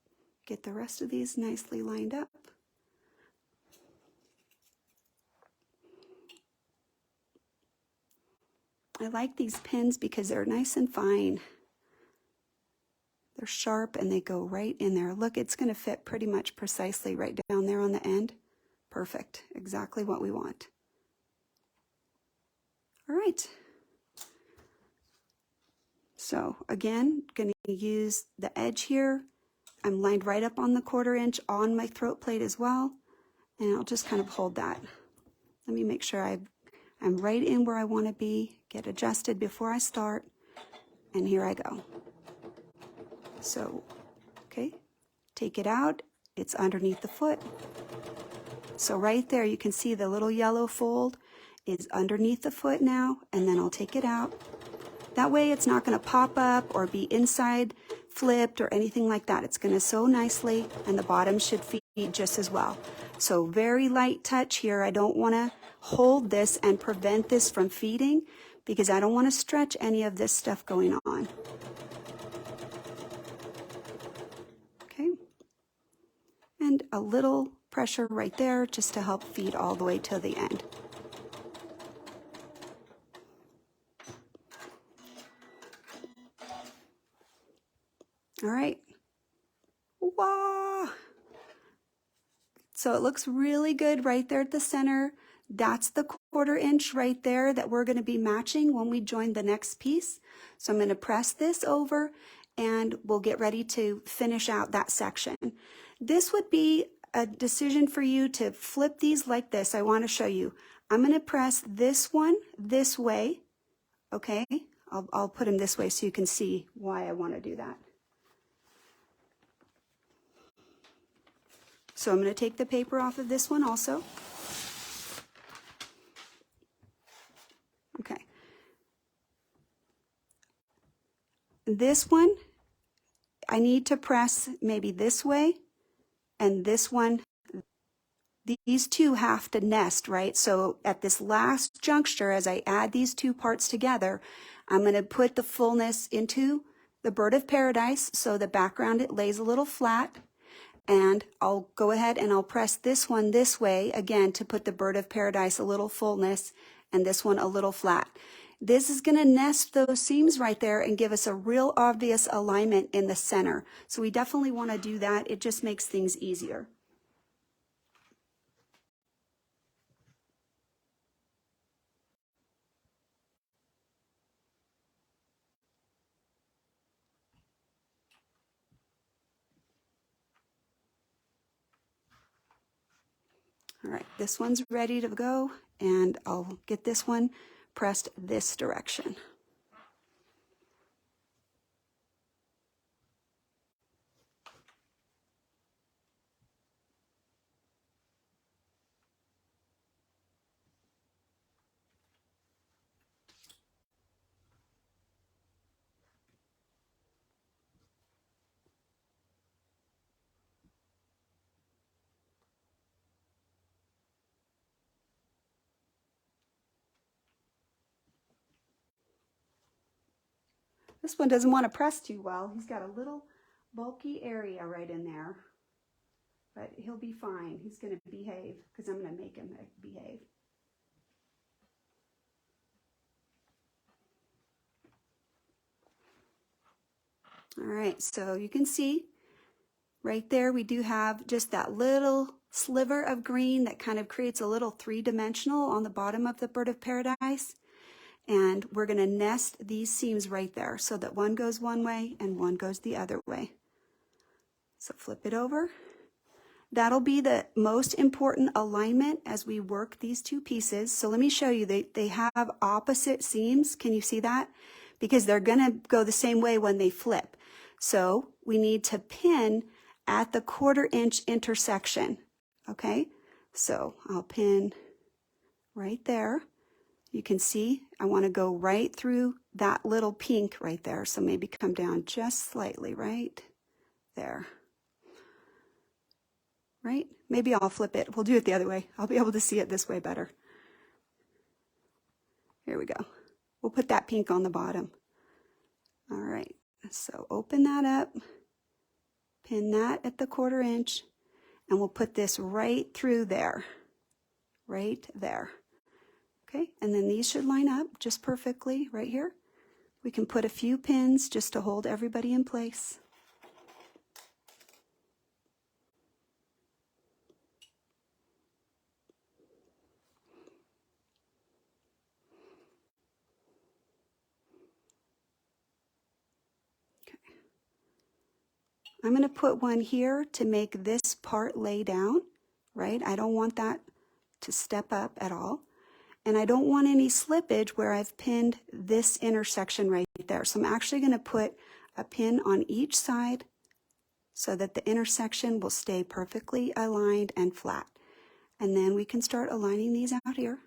get the rest of these nicely lined up. I like these pins because they're nice and fine. They're sharp and they go right in there. Look, it's going to fit pretty much precisely right down there on the end. Perfect, exactly what we want. All right. So again, going to use the edge here. I'm lined right up on the 1/4 inch on my throat plate as well. And I'll just kind of hold that. Let me make sure I'm right in where I want to be, get adjusted before I start, and here I go. So, okay, take it out, it's underneath the foot. So right there you can see the little yellow fold is underneath the foot now, and then I'll take it out. That way it's not going to pop up or be inside flipped or anything like that. It's going to sew nicely, and the bottom should feed just as well. So very light touch here. I don't want to hold this and prevent this from feeding because I don't want to stretch any of this stuff going on. Okay. And a little pressure right there just to help feed all the way to the end. All right. Wow. So it looks really good right there at the center. That's the 1/4 inch right there that we're going to be matching when we join the next piece. So I'm going to press this over and we'll get ready to finish out that section. This would be a decision for you to flip these like this. I want to show you. I'm going to press this one this way. Okay, I'll put them this way so you can see why I want to do that. So I'm going to take the paper off of this one also. Okay. This one, I need to press maybe this way, and this one, these two have to nest, right? So at this last juncture, as I add these two parts together, I'm going to put the fullness into the bird of paradise, so the background, it lays a little flat. And I'll go ahead and I'll press this one this way, again, to put the bird of paradise a little fullness, and this one a little flat. This is going to nest those seams right there and give us a real obvious alignment in the center. So we definitely want to do that. It just makes things easier. All right, this one's ready to go, and I'll get this one pressed this direction. This one doesn't want to press too well. He's got a little bulky area right in there, but he'll be fine. He's going to behave because I'm going to make him behave. All right, so you can see right there we do have just that little sliver of green that kind of creates a little three-dimensional on the bottom of the bird of paradise. And we're going to nest these seams right there so that one goes one way and one goes the other way. So flip it over. That'll be the most important alignment as we work these two pieces. So let me show you, they have opposite seams. Can you see that? Because they're going to go the same way when they flip. So we need to pin at the 1/4 inch intersection. Okay, so I'll pin right there. You can see I want to go right through that little pink right there. So maybe come down just slightly right there. Right? Maybe I'll flip it. We'll do it the other way. I'll be able to see it this way better. Here we go. We'll put that pink on the bottom. All right. So open that up, pin that at the 1/4 inch, and we'll put this right through there. Right there. Okay, and then these should line up just perfectly right here. We can put a few pins just to hold everybody in place. Okay. I'm going to put one here to make this part lay down, right? I don't want that to step up at all. And I don't want any slippage where I've pinned this intersection right there. So I'm actually going to put a pin on each side so that the intersection will stay perfectly aligned and flat. And then we can start aligning these out here.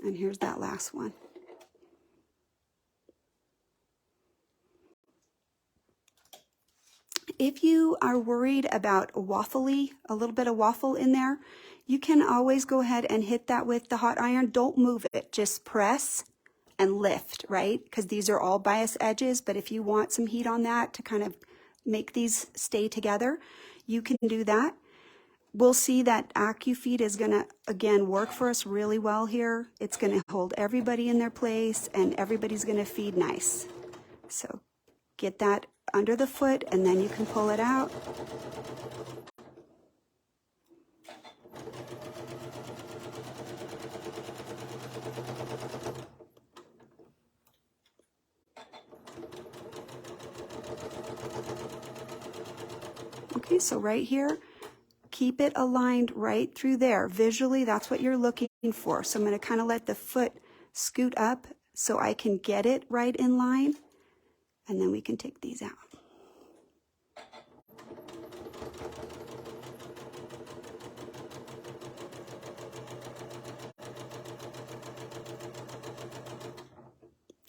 And here's that last one. If you are worried about a little bit of waffle in there, you can always go ahead and hit that with the hot iron. Don't move it, just press and lift, right? Because these are all bias edges, but if you want some heat on that to kind of make these stay together, you can do that. We'll see that AccuFeed is going to, again, work for us really well here. It's going to hold everybody in their place, and everybody's going to feed nice. So get that under the foot, and then you can pull it out. Okay, so right here, keep it aligned right through there. Visually, that's what you're looking for. So I'm going to kind of let the foot scoot up so I can get it right in line, and then we can take these out.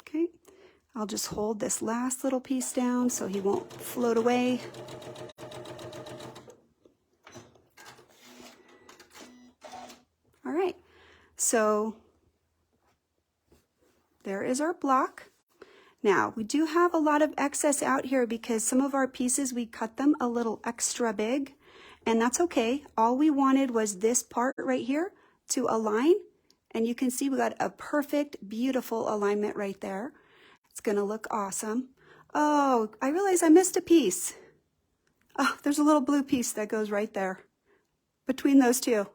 Okay, I'll just hold this last little piece down so he won't float away. All right, so there is our block. Now, we do have a lot of excess out here because some of our pieces, we cut them a little extra big, and that's okay. All we wanted was this part right here to align, and you can see we got a perfect, beautiful alignment right there. It's gonna look awesome. Oh, I realize I missed a piece. Oh, there's a little blue piece that goes right there between those two.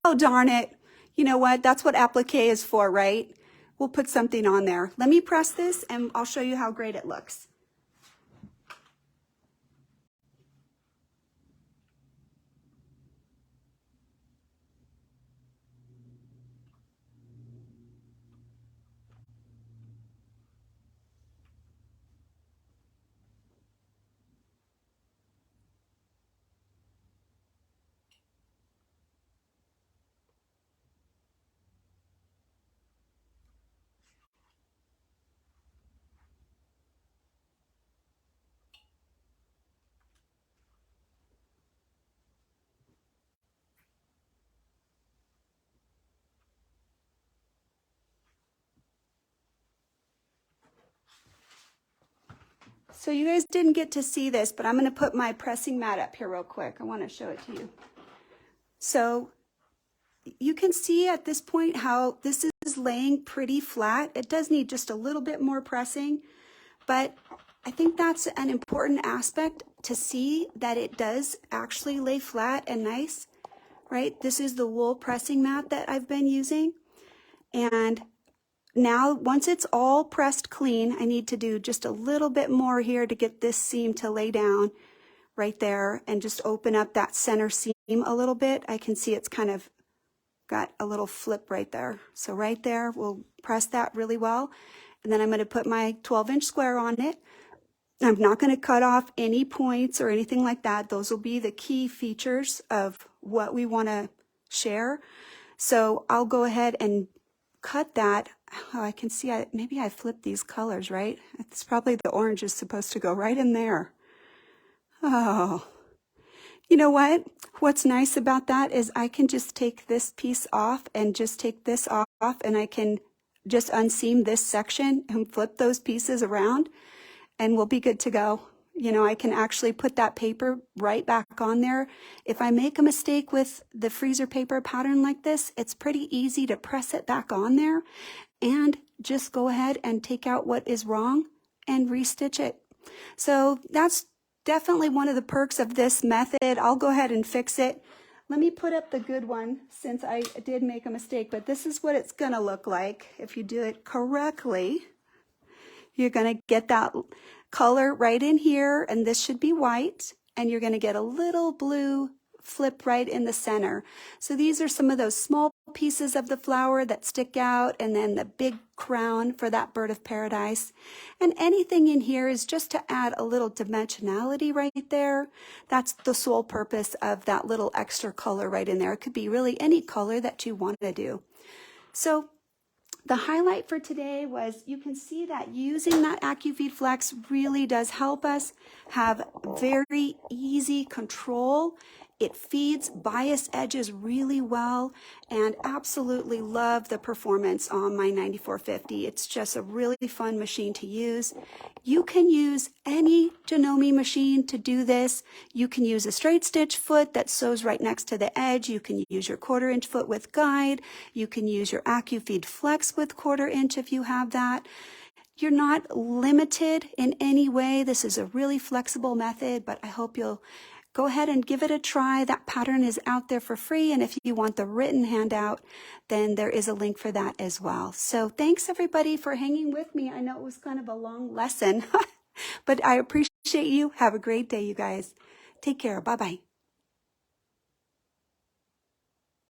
Oh, darn it. You know what? That's what applique is for, right? We'll put something on there. Let me press this and I'll show you how great it looks. So you guys didn't get to see this, but I'm going to put my pressing mat up here real quick. I want to show it to you. So you can see at this point how this is laying pretty flat. It does need just a little bit more pressing, but I think that's an important aspect to see that it does actually lay flat and nice, right? This is the wool pressing mat that I've been using. And now once it's all pressed clean, I need to do just a little bit more here to get this seam to lay down right there and just open up that center seam a little bit. I can see it's kind of got a little flip right there. So right there, we'll press that really well. And then I'm going to put my 12-inch square on it. I'm not going to cut off any points or anything like that. Those will be the key features of what we want to share. So I'll go ahead and cut that. Oh, I can see maybe I flipped these colors, right? It's probably the orange is supposed to go right in there. Oh, you know what? What's nice about that is I can just take this piece off and just take this off, and I can just unseam this section and flip those pieces around and we'll be good to go. You know, I can actually put that paper right back on there. If I make a mistake with the freezer paper pattern like this, it's pretty easy to press it back on there and just go ahead and take out what is wrong and restitch it. So that's definitely one of the perks of this method. I'll go ahead and fix it. Let me put up the good one since I did make a mistake, but this is what it's gonna look like if you do it correctly. You're gonna get that color right in here, and this should be white, and you're gonna get a little blue flip right in the center. So these are some of those small pieces of the flower that stick out, and then the big crown for that bird of paradise. And anything in here is just to add a little dimensionality right there. That's the sole purpose of that little extra color right in there. It could be really any color that you want to do. So the highlight for today was you can see that using that AccuFeed Flex really does help us have very easy control. It feeds bias edges really well, and absolutely love the performance on my 9450. It's just a really fun machine to use. You can use any Janome machine to do this. You can use a straight stitch foot that sews right next to the edge. You can use your 1/4 inch foot with guide. You can use your AccuFeed Flex with 1/4 inch if you have that. You're not limited in any way. This is a really flexible method, but I hope you'll go ahead and give it a try. That pattern is out there for free, and if you want the written handout, then there is a link for that as well. So thanks everybody for hanging with me. I know it was kind of a long lesson, but I appreciate you. Have a great day, you guys. Take care. Bye-bye.